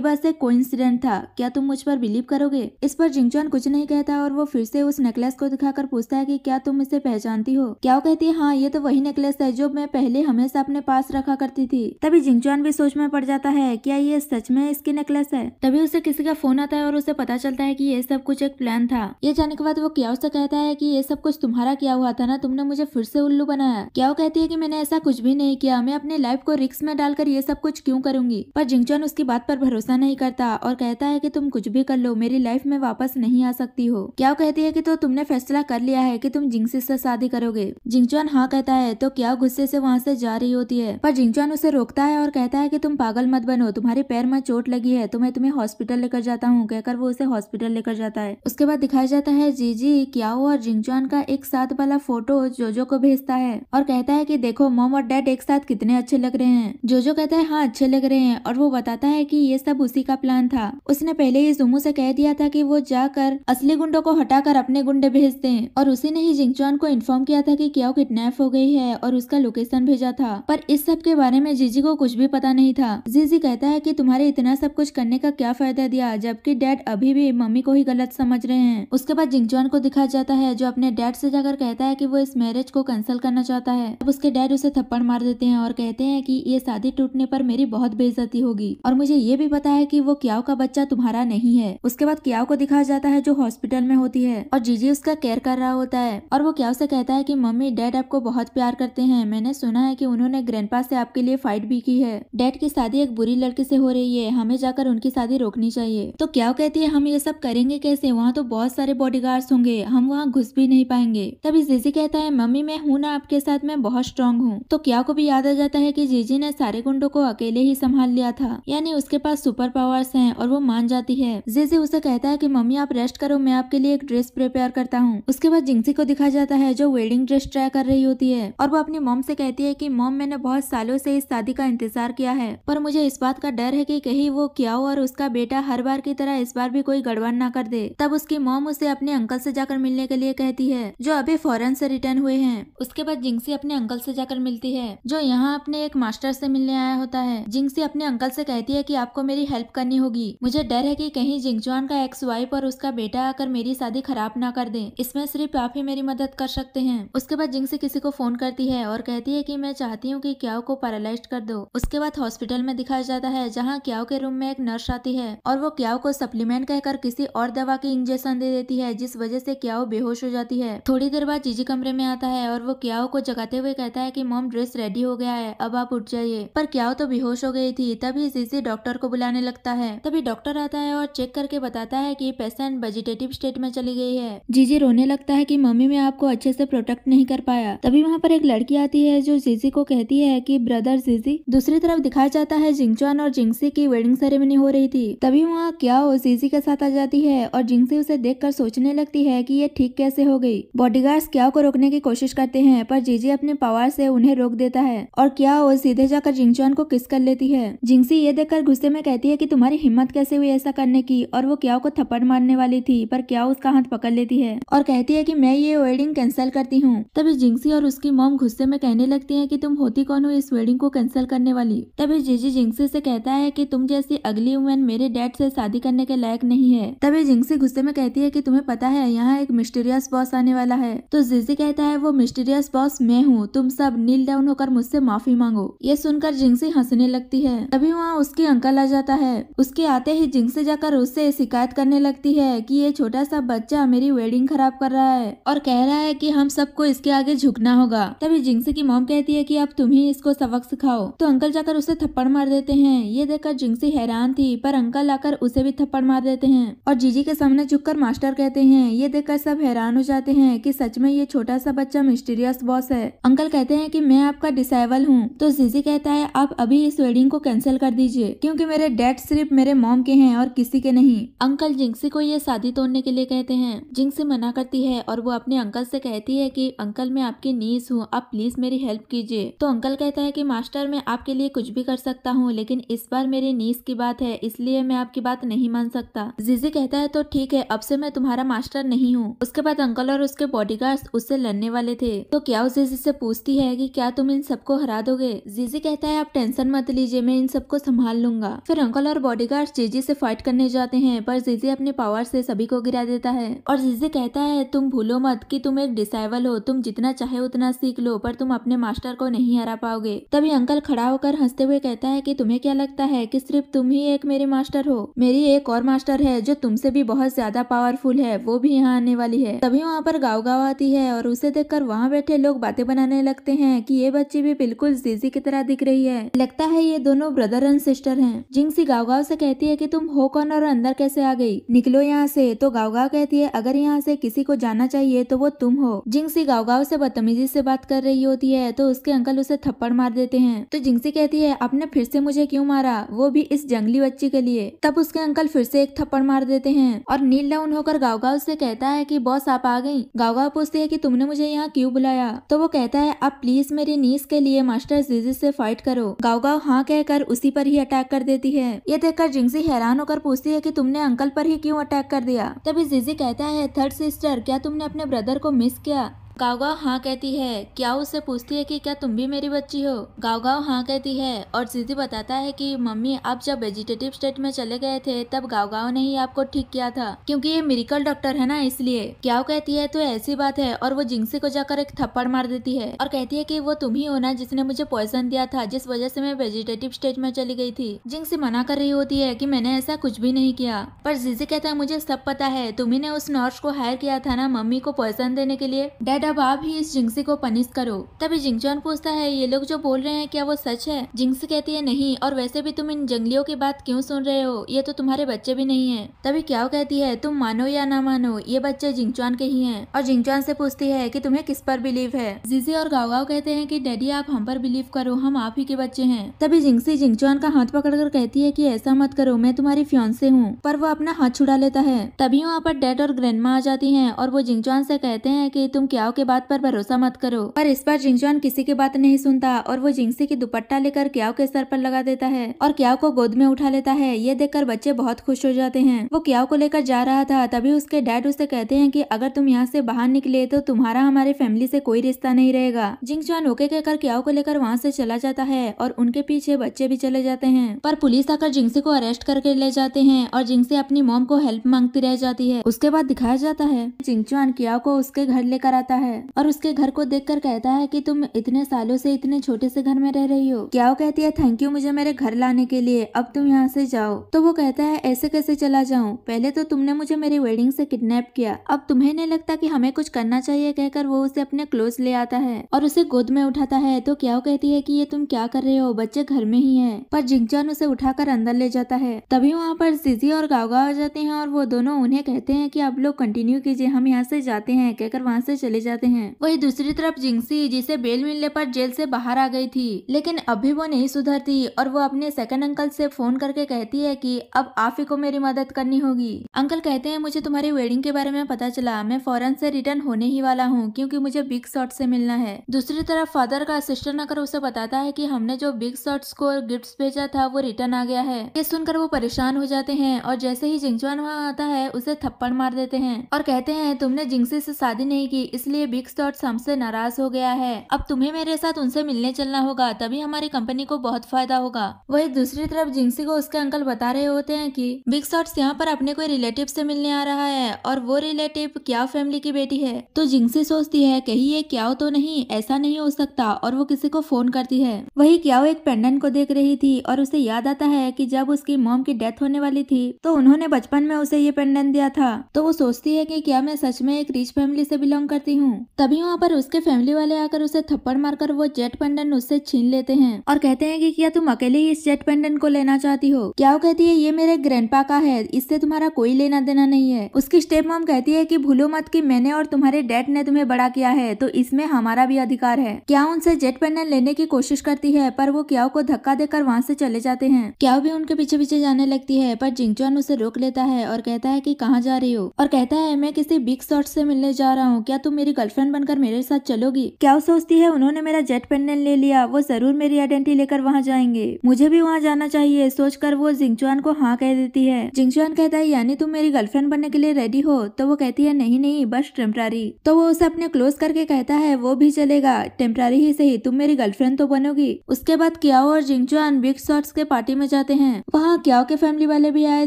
बस एक कोइंसिडेंट था, क्या तुम मुझ पर बिलीव करोगे। इस पर जिंगचुआन कुछ नहीं कहता और वो फिर से उस नेकलेस को दिखाकर पूछता है कि क्या तुम इसे पहचानती हो। क्या कहती है हाँ, ये तो वही नेकलेस है जो मैं पहले हमेशा अपने पास रखा करती थी। तभी जिंगचुआन भी सोच में पड़ जाता है, क्या ये सच में इसकी नेकलेस है। तभी उसे किसी का फोन आता है और उसे पता चलता है कि ये सब कुछ एक प्लान था। ये जाने के बाद वो क्याओ से कहता है कि ये सब कुछ तुम्हारा किया हुआ था ना, तुमने मुझे फिर से उल्लू बनाया। क्याओ कहती है कि मैंने ऐसा कुछ भी नहीं किया, मैं अपनी लाइफ को रिस्क में डालकर ये सब कुछ क्यों करूंगी। पर जिंगचुआन उसकी बात पर भरोसा नहीं करता और कहता है कि तुम कुछ भी कर लो, मेरी लाइफ में वापस नहीं आ सकती हो। क्याओ कहती है कि तो तुमने फैसला कर लिया है कि तुम जिंगसी से शादी करोगे। जिंगचुआन हाँ कहता है तो क्याओ गुस्से से वहाँ से जा रही होती है, पर जिंगचुआन उसे रोकता है और कहता है कि तुम पागल मत बनो, तुम्हारे पैर में चोट लगी है तो मैं तुम्हें हॉस्पिटल लेकर जाता हूँ, कहकर वो उसे हॉस्पिटल लेकर जाता है। उसके बाद दिखाया जाता है जीजी क्याओ और जिंगचुआन का एक साथ वाला फोटो जोजो को भेजता है और कहता है कि देखो मॉम और डैड एक साथ कितने अच्छे लग रहे हैं। जोजो कहता है हाँ अच्छे लग रहे हैं और वो बताता है कि ये सब उसी का प्लान था। उसने पहले ही जुमू से कह दिया था कि वो जाकर असली गुंडों को हटाकर अपने गुंडे भेज दें और उसी ने ही जिंगचुआन को इन्फॉर्म किया था कि क्याओ किडनैप हो गई है और उसका लोकेशन भेजा था। पर इस सब के बारे में जीजी को कुछ भी पता नहीं था। जीजी कहता है कि तुम्हारे इतना सब कुछ करने का क्या फायदा दिया, जबकि डैड अभी भी मम्मी को ही गलत समझ रहे हैं। उसके बाद जिंगचुआन को दिखाया जाता है जो अपने डैड से जाकर कहता है कि वो इस मैरिज को कैंसिल करना चाहता है। अब उसके डैड उसे थप्पड़ मार देते हैं और कहते हैं कि ये शादी टूटने पर मेरी बहुत बेइज्जती होगी और मुझे ये भी पता है कि वो क्याओ का बच्चा तुम्हारा नहीं है। उसके बाद क्याओ को दिखाया जाता है जो हॉस्पिटल में होती है और जीजी उसका केयर कर रहा होता है और वो क्याओ से कहता है कि मम्मी डैड आपको बहुत प्यार करते हैं, मैंने सुना है कि उन्होंने ग्रैंडपा से आपके लिए फाइट भी की है। डैड की शादी एक बुरी लड़की से हो रही है, हमें जाकर उनकी शादी रोकनी चाहिए। तो क्याओ कहती है हम ये सब करेंगे कैसे, वहाँ तो बहुत सारे बॉडीगार्ड्स होंगे, हम वहाँ घुस भी नहीं पाएंगे। तभी जीजी कहता है मम्मी मैं हूँ ना आपके साथ, मैं बहुत स्ट्रांग हूँ। तो क्याओ को भी याद आ जाता है कि जीजी ने सारे गुंडों को अकेले ही संभाल लिया था, यानी उसके पास सुपर पावर्स हैं और वो मान जाती है। जीजी उसे कहता है कि मम्मी आप रेस्ट करो, मैं आपके लिए एक ड्रेस प्रिपेयर करता हूँ। उसके बाद जिंगसी को दिखाया जाता है जो वेडिंग ड्रेस ट्राई कर रही होती है और वो अपनी मॉम से कहती है कि मॉम मैंने बहुत सालों से इस शादी का इंतजार किया है, पर मुझे इस बात का डर है कि कहीं वो क्याओ और उसका बेटा हर बार की तरह इस बार भी कोई गड़बड़ ना कर दे। तब उसकी मॉम उसे अपने अंकल से जाकर मिलने के लिए कहती है जो अभी फॉरेन से रिटर्न हुए हैं। उसके बाद जिंगसी अपने अंकल से जाकर मिलती है जो यहाँ अपने एक मास्टर से मिलने आया होता है। जिंगसी अपने अंकल से कहती है कि आपको मेरी हेल्प करनी होगी, मुझे डर है कि कहीं जिंगचुआन का एक्स वाइफ और उसका बेटा आकर मेरी शादी खराब ना कर दे, इसमें सिर्फ आप ही मेरी मदद कर सकते हैं। उसके बाद जिंगसी किसी को फोन करती है और कहती है कि मैं चाहती हूँ कि क्याओ को पैरालाइज्ड कर दो। उसके बाद हॉस्पिटल में दिखाया जाता है जहाँ क्याओ के रूम में एक नर्स आती है और वो क्याओ को सप्लीमेंट कहकर किसी और दवा की इंजेक्शन दे देती है जिस वजह से क्याओ बेहोश हो जाती है। थोड़ी देर बाद जीजी कमरे में आता है और वो क्याओ को जगाते हुए कहता है कि मॉम ड्रेस रेडी हो गया है, अब आप उठ जाइए। पर क्याओ तो बेहोश हो गई थी। तभी जीजी डॉक्टर को बुलाने लगता है। तभी डॉक्टर आता है और चेक करके बताता है कि पेशेंट वेजिटेटिव स्टेट में चली गई है। जीजी रोने लगता है कि मम्मी मैं आपको अच्छे से प्रोटेक्ट नहीं कर पाया। तभी वहाँ पर एक लड़की आती है जो जीजी को कहती है कि ब्रदर जीजी। दूसरी तरफ दिखाया जाता है जिंगचुआन और जिंगसी की वेडिंग सेरेमनी हो रही थी। तभी वहाँ क्याओ जीजी के साथ आ जाती है और जिंगसी उसे देखकर सोचने लगती है कि ये ठीक कैसे हो गई। बॉडीगार्ड्स क्याओ को रोकने की कोशिश करते हैं पर जीजी अपने पावर से उन्हें रोक देता है और क्याओ सीधे जाकर जिंगचुआन को किस कर लेती है। जिंगसी ये देखकर गुस्से में कहती है कि तुम्हारी हिम्मत कैसे हुई ऐसा करने की, और वो क्याओ को थप्पड़ मारने वाली थी पर क्याओ उसका हाथ पकड़ लेती है और कहती है कि मैं ये वेडिंग कैंसिल करती हूँ। तभी जिंगसी और उसकी मॉम गुस्से में कहने लगती है कि तुम होती कौन हो इस वेडिंग को कैंसिल करने वाली। तभी जीजी जिंगसी से कहता है कि तुम जैसी अगली वुमेन मेरे डैड से शादी करने के लायक नहीं है। तभी जिंगसी गुस्से में कहती है कि तुम्हें पता है यहाँ एक मिस्टीरियस बॉस आने वाला है। तो जीजी कहता है वो मिस्टीरियस बॉस मैं हूँ, तुम सब नील डाउन होकर मुझसे माफी मांगो। ये सुनकर जिंगसी हंसने लगती है। तभी वहाँ उसकी अंकल आ जाता है। उसके आते ही जिंगसी जाकर उससे शिकायत करने लगती है कि ये छोटा सा बच्चा मेरी वेडिंग खराब कर रहा है और कह रहा है कि हम सबको इसके आगे झुकना होगा। तभी जिंगसी की मॉम कहती है कि अब तुम ही इसको सबक सिखाओ। तो अंकल जाकर उसे थप्पड़ मार देते हैं। ये देखकर जिंगसी हैरान थी पर अंकल आकर उसे भी थप्पड़ मार देते हैं और जीजी के सामने झुककर मास्टर कहते हैं। ये देखकर सब हैरान हो जाते हैं कि सच में ये छोटा सा बच्चा मिस्टीरियस बॉस है। अंकल कहते हैं कि मैं आपका डिसेबल हूँ। तो जीजी कहता है आप अभी इस वेडिंग को कैंसिल कर दीजिए क्योंकि मेरे डैड सिर्फ मेरे मॉम के हैं और किसी के नहीं। अंकल जिंगसी को ये शादी तोड़ने के लिए कहते हैं। जिंगसी मना करती है और वो अपने अंकल से कहती है कि अंकल मैं आपकी नीस हूँ, आप प्लीज मेरी हेल्प कीजिए। तो अंकल कहता है कि मास्टर मैं आपके लिए कुछ भी कर सकता हूँ लेकिन इस बार मेरी नीस की बात है इसलिए मैं आपकी बात नहीं मान सकता। जीजी कहता है तो ठीक है, अब से मैं तुम्हारा मास्टर नहीं हूँ। उसके बाद अंकल और उसके बॉडीगार्ड्स उससे लड़ने वाले थे। तो क्याओ जीजी से पूछती है कि क्या तुम इन इन सबको हरा दोगे। जीजी कहता है आप टेंशन मत लीजिए, मैं इन सबको संभाल लूंगा। फिर अंकल और बॉडीगार्ड जीजी से फाइट करने जाते हैं, पर जीजी अपने पावर से सभी को गिरा देता है और जीजी कहता है तुम भूलो मत कि तुम एक डिसाइबल हो, तुम जितना चाहे उतना सीख लो पर तुम अपने मास्टर को नहीं हरा पाओगे। तभी अंकल खड़ा होकर हंसते हुए कहता है कि तुम्हें क्या लगता है कि सिर्फ तुम ही एक मेरे मास्टर हो? मेरी एक और मास्टर है जो तुमसे भी बहुत ज्यादा पावरफुल है, वो भी यहाँ आने वाली है। तभी वहाँ पर गाँव गाँव आती है और उसे देखकर वहाँ बैठे लोग बातें बनाने लगते हैं कि ये बच्ची भी बिल्कुल जीजी की तरह दिख रही है, लगता है ये दोनों ब्रदर एंड सिस्टर हैं। जिंगसी गाँव गाँव से कहती है कि तुम हो कौन और अंदर कैसे आ गई, निकलो यहाँ से। तो गाँव गाँव कहती है अगर यहाँ से किसी को जाना चाहिए तो वो तुम हो। जिंगसी गाँव गाँव से बदतमीजी से बात कर रही होती है तो उसके अंकल उसे थप्पड़ मार देते हैं। तो जिंगसी कहती है आपने फिर से मुझे क्यों मारा, वो भी इस जंगली बच्ची के लिए। तब उसके अंकल फिर से एक थप्पड़ मार देते हैं और नील डाउन होकर गाँव गाँव से कहता है कि बॉस आप आ गई। गाँव गाँव पूछती है कि तुमने मुझे यहाँ क्यों बुलाया। तो वो कहता है आप प्लीज मेरी नीस के लिए मास्टर जीजी से फाइट करो। गाँव गाँव हाँ कहकर उसी पर ही अटैक कर देती है। ये देखकर जिंगसी हैरान होकर पूछती है कि तुमने अंकल पर ही क्यों अटैक कर दिया। तभी जीजी कहता है थर्ड सिस्टर क्या तुमने अपने ब्रदर को मिस किया। गाँव गाँव हाँ कहती है। क्या उससे पूछती है कि क्या तुम भी मेरी बच्ची हो। गाँव गाँव हाँ कहती है और जीजी बताता है कि मम्मी आप जब वेजिटेटिव स्टेट में चले गए थे तब गाँव गाँव ने ही आपको ठीक किया था, क्योंकि ये मिरेकल डॉक्टर है ना इसलिए। क्या कहती है तो ऐसी बात है और वो जिंगसी को जाकर एक थप्पड़ मार देती है और कहती है कि वो तुम ही हो ना जिसने मुझे पॉइजन दिया था, जिस वजह से मैं वेजिटेटिव स्टेट में चली गई थी। जिंगसी मना कर रही होती है कि मैंने ऐसा कुछ भी नहीं किया, पर जीजी कहता है मुझे सब पता है, तुम्ही ने उस नर्स को हायर किया था ना मम्मी को पॉइजन देने के लिए। डैड अब आप ही इस जिंगसी को पनिश करो। तभी जिंगचॉन पूछता है ये लोग जो बोल रहे हैं क्या वो सच है। जिंगसी कहती है नहीं, और वैसे भी तुम इन जंगलियों की बात क्यों सुन रहे हो, ये तो तुम्हारे बच्चे भी नहीं है। तभी क्या कहती है तुम मानो या ना मानो ये बच्चे जिंगचॉन के ही हैं। और जिंगचॉन से पूछती है कि तुम्हें किस पर बिलीव है। जीजी और गाँव गाँव कहते हैं कि डैडी आप हम पर बिलीव करो, हम आप ही के बच्चे हैं। तभी जिंगसी जिंगचॉन का हाथ पकड़कर कहती है कि ऐसा मत करो, मैं तुम्हारी फियांसे हूँ, पर वो अपना हाथ छुड़ा लेता है। तभी वहाँ पर डैड और ग्रैंडमा आ जाती हैं और वो जिंगचॉन से कहते हैं कि तुम क्याओ के बात पर भरोसा मत करो। पर इस बार जिंगचॉन किसी की बात नहीं सुनता और वो जिंगसी की दुपट्टा लेकर क्याओ के सर पर लगा देता है और क्याओ को गोद में उठा लेता है। ये देखकर बच्चे बहुत खुश हो जाते हैं। वो क्याओ को लेकर जा रहा था, तभी उसके डैड उसे कहते हैं कि अगर तुम यहाँ से बाहर निकले तो तुम्हारा हमारे फैमिली से कोई रिश्ता नहीं रहेगा। जिंगचॉन ओके कहकर क्याओ को लेकर वहाँ से चला जाता है और उनके पीछे बच्चे भी चले जाते हैं। पर पुलिस आकर जिंगसी को अरेस्ट करके ले जाते हैं और जिंगसी अपनी मॉम को हेल्प मांगती रह जाती है। उसके बाद दिखाया जाता है जिंगचॉन क्याओ को उसके घर लेकर आता है और उसके घर को देखकर कहता है कि तुम इतने सालों से इतने छोटे से घर में रह रही हो। क्याओ कहती है थैंक यू मुझे मेरे घर लाने के लिए, अब तुम यहाँ से जाओ। तो वो कहता है ऐसे कैसे चला जाऊँ, पहले तो तुमने मुझे मेरी वेडिंग से किडनैप किया, अब तुम्हें नहीं लगता कि हमें कुछ करना चाहिए। कहकर वो उसे अपने क्लोज ले आता है और उसे गोद में उठाता है। तो क्याओ कहती है कि ये तुम क्या कर रहे हो, बच्चे घर में ही है। पर जिंगचॉन उसे उठाकर अंदर ले जाता है। तभी वहाँ पर जीजी और गाँव गाँव आ जाते हैं और वो दोनों उन्हें कहते हैं कि आप लोग कंटिन्यू कीजिए, हम यहाँ से जाते हैं। कहकर वहाँ से चले जाते हैं। वही दूसरी तरफ जिंगसी जिसे बेल मिलने पर जेल से बाहर आ गई थी, लेकिन अभी वो नहीं सुधरती और वो अपने सेकंड अंकल से फोन करके कहती है कि अब आप ही को मेरी मदद करनी होगी। अंकल कहते हैं मुझे तुम्हारी वेडिंग के बारे में पता चला, मैं फॉरेन से रिटर्न होने ही वाला हूँ क्योंकि मुझे बिग शॉट से मिलना है। दूसरी तरफ फादर का असिस्टेंट आकर उसे बताता है कि हमने जो बिग शॉट्स को गिफ्ट्स भेजा था वो रिटर्न आ गया है। ये सुनकर वो परेशान हो जाते हैं और जैसे ही जिंगचॉन वहाँ आता है उसे थप्पड़ मार देते हैं और कहते हैं तुमने जिंगसी से शादी नहीं की इसलिए बिग शॉट्स हमसे नाराज हो गया है, अब तुम्हें मेरे साथ उनसे मिलने चलना होगा, तभी हमारी कंपनी को बहुत फायदा होगा। वही दूसरी तरफ जिंगसी को उसके अंकल बता रहे होते हैं कि बिग शॉट्स यहाँ पर अपने कोई रिलेटिव से मिलने आ रहा है और वो रिलेटिव क्याओ फैमिली की बेटी है। तो जिंगसी सोचती है कहीं ये क्याओ तो नहीं, ऐसा नहीं हो सकता और वो किसी को फोन करती है। वही क्याओ एक पेंडेंट को देख रही थी और उसे याद आता है कि जब उसकी मॉम की डेथ होने वाली थी तो उन्होंने बचपन में उसे ये पेंडेंट दिया था। तो वो सोचती है कि क्या मैं सच में एक रिच फैमिली से बिलोंग करती हूँ। तभी वहाँ पर उसके फैमिली वाले आकर उसे थप्पड़ मारकर वो जेट पेंडेंट उससे छीन लेते हैं और कहते हैं कि क्या तुम अकेले ही इस जेट पेंडेंट को लेना चाहती हो। क्या वो कहती है ये मेरे ग्रैंडपा का है, इससे तुम्हारा कोई लेना देना नहीं है। उसकी स्टेप मॉम कहती है कि भूलो मत कि मैंने और तुम्हारे डैड ने तुम्हें बड़ा किया है तो इसमें हमारा भी अधिकार है। क्या उनसे जेट पेंडेंट लेने की कोशिश करती है पर वो क्याओ को धक्का देकर वहाँ से चले जाते हैं। क्याओ भी उनके पीछे पीछे जाने लगती है पर जिंगचॉन उसे रोक लेता है और कहता है कि कहाँ जा रही हो और कहता है मैं किसी बिग शॉट से मिलने जा रहा हूँ, क्या तुम मेरी गर्लफ्रेंड बनकर मेरे साथ चलोगी? क्या वो सोचती है उन्होंने मेरा जेट पेंडेंट ले लिया, वो जरूर मेरी आइडेंटिटी लेकर वहाँ जाएंगे, मुझे भी वहाँ जाना चाहिए, सोचकर वो जिंगचुआन को हाँ कह देती है। जिंगचुआन कहता है यानी तुम मेरी गर्लफ्रेंड बनने के लिए रेडी हो? तो वो कहती है नहीं नहीं, बस टेम्पररी। तो वो उसे अपने क्लोज करके कहता है वो भी चलेगा, टेम्पररी ही सही, तुम मेरी गर्लफ्रेंड तो बनोगी। उसके बाद क्याओ और जिंगचुआन बिग शॉट्स के पार्टी में जाते हैं। वहाँ क्याओ के फैमिली वाले भी आए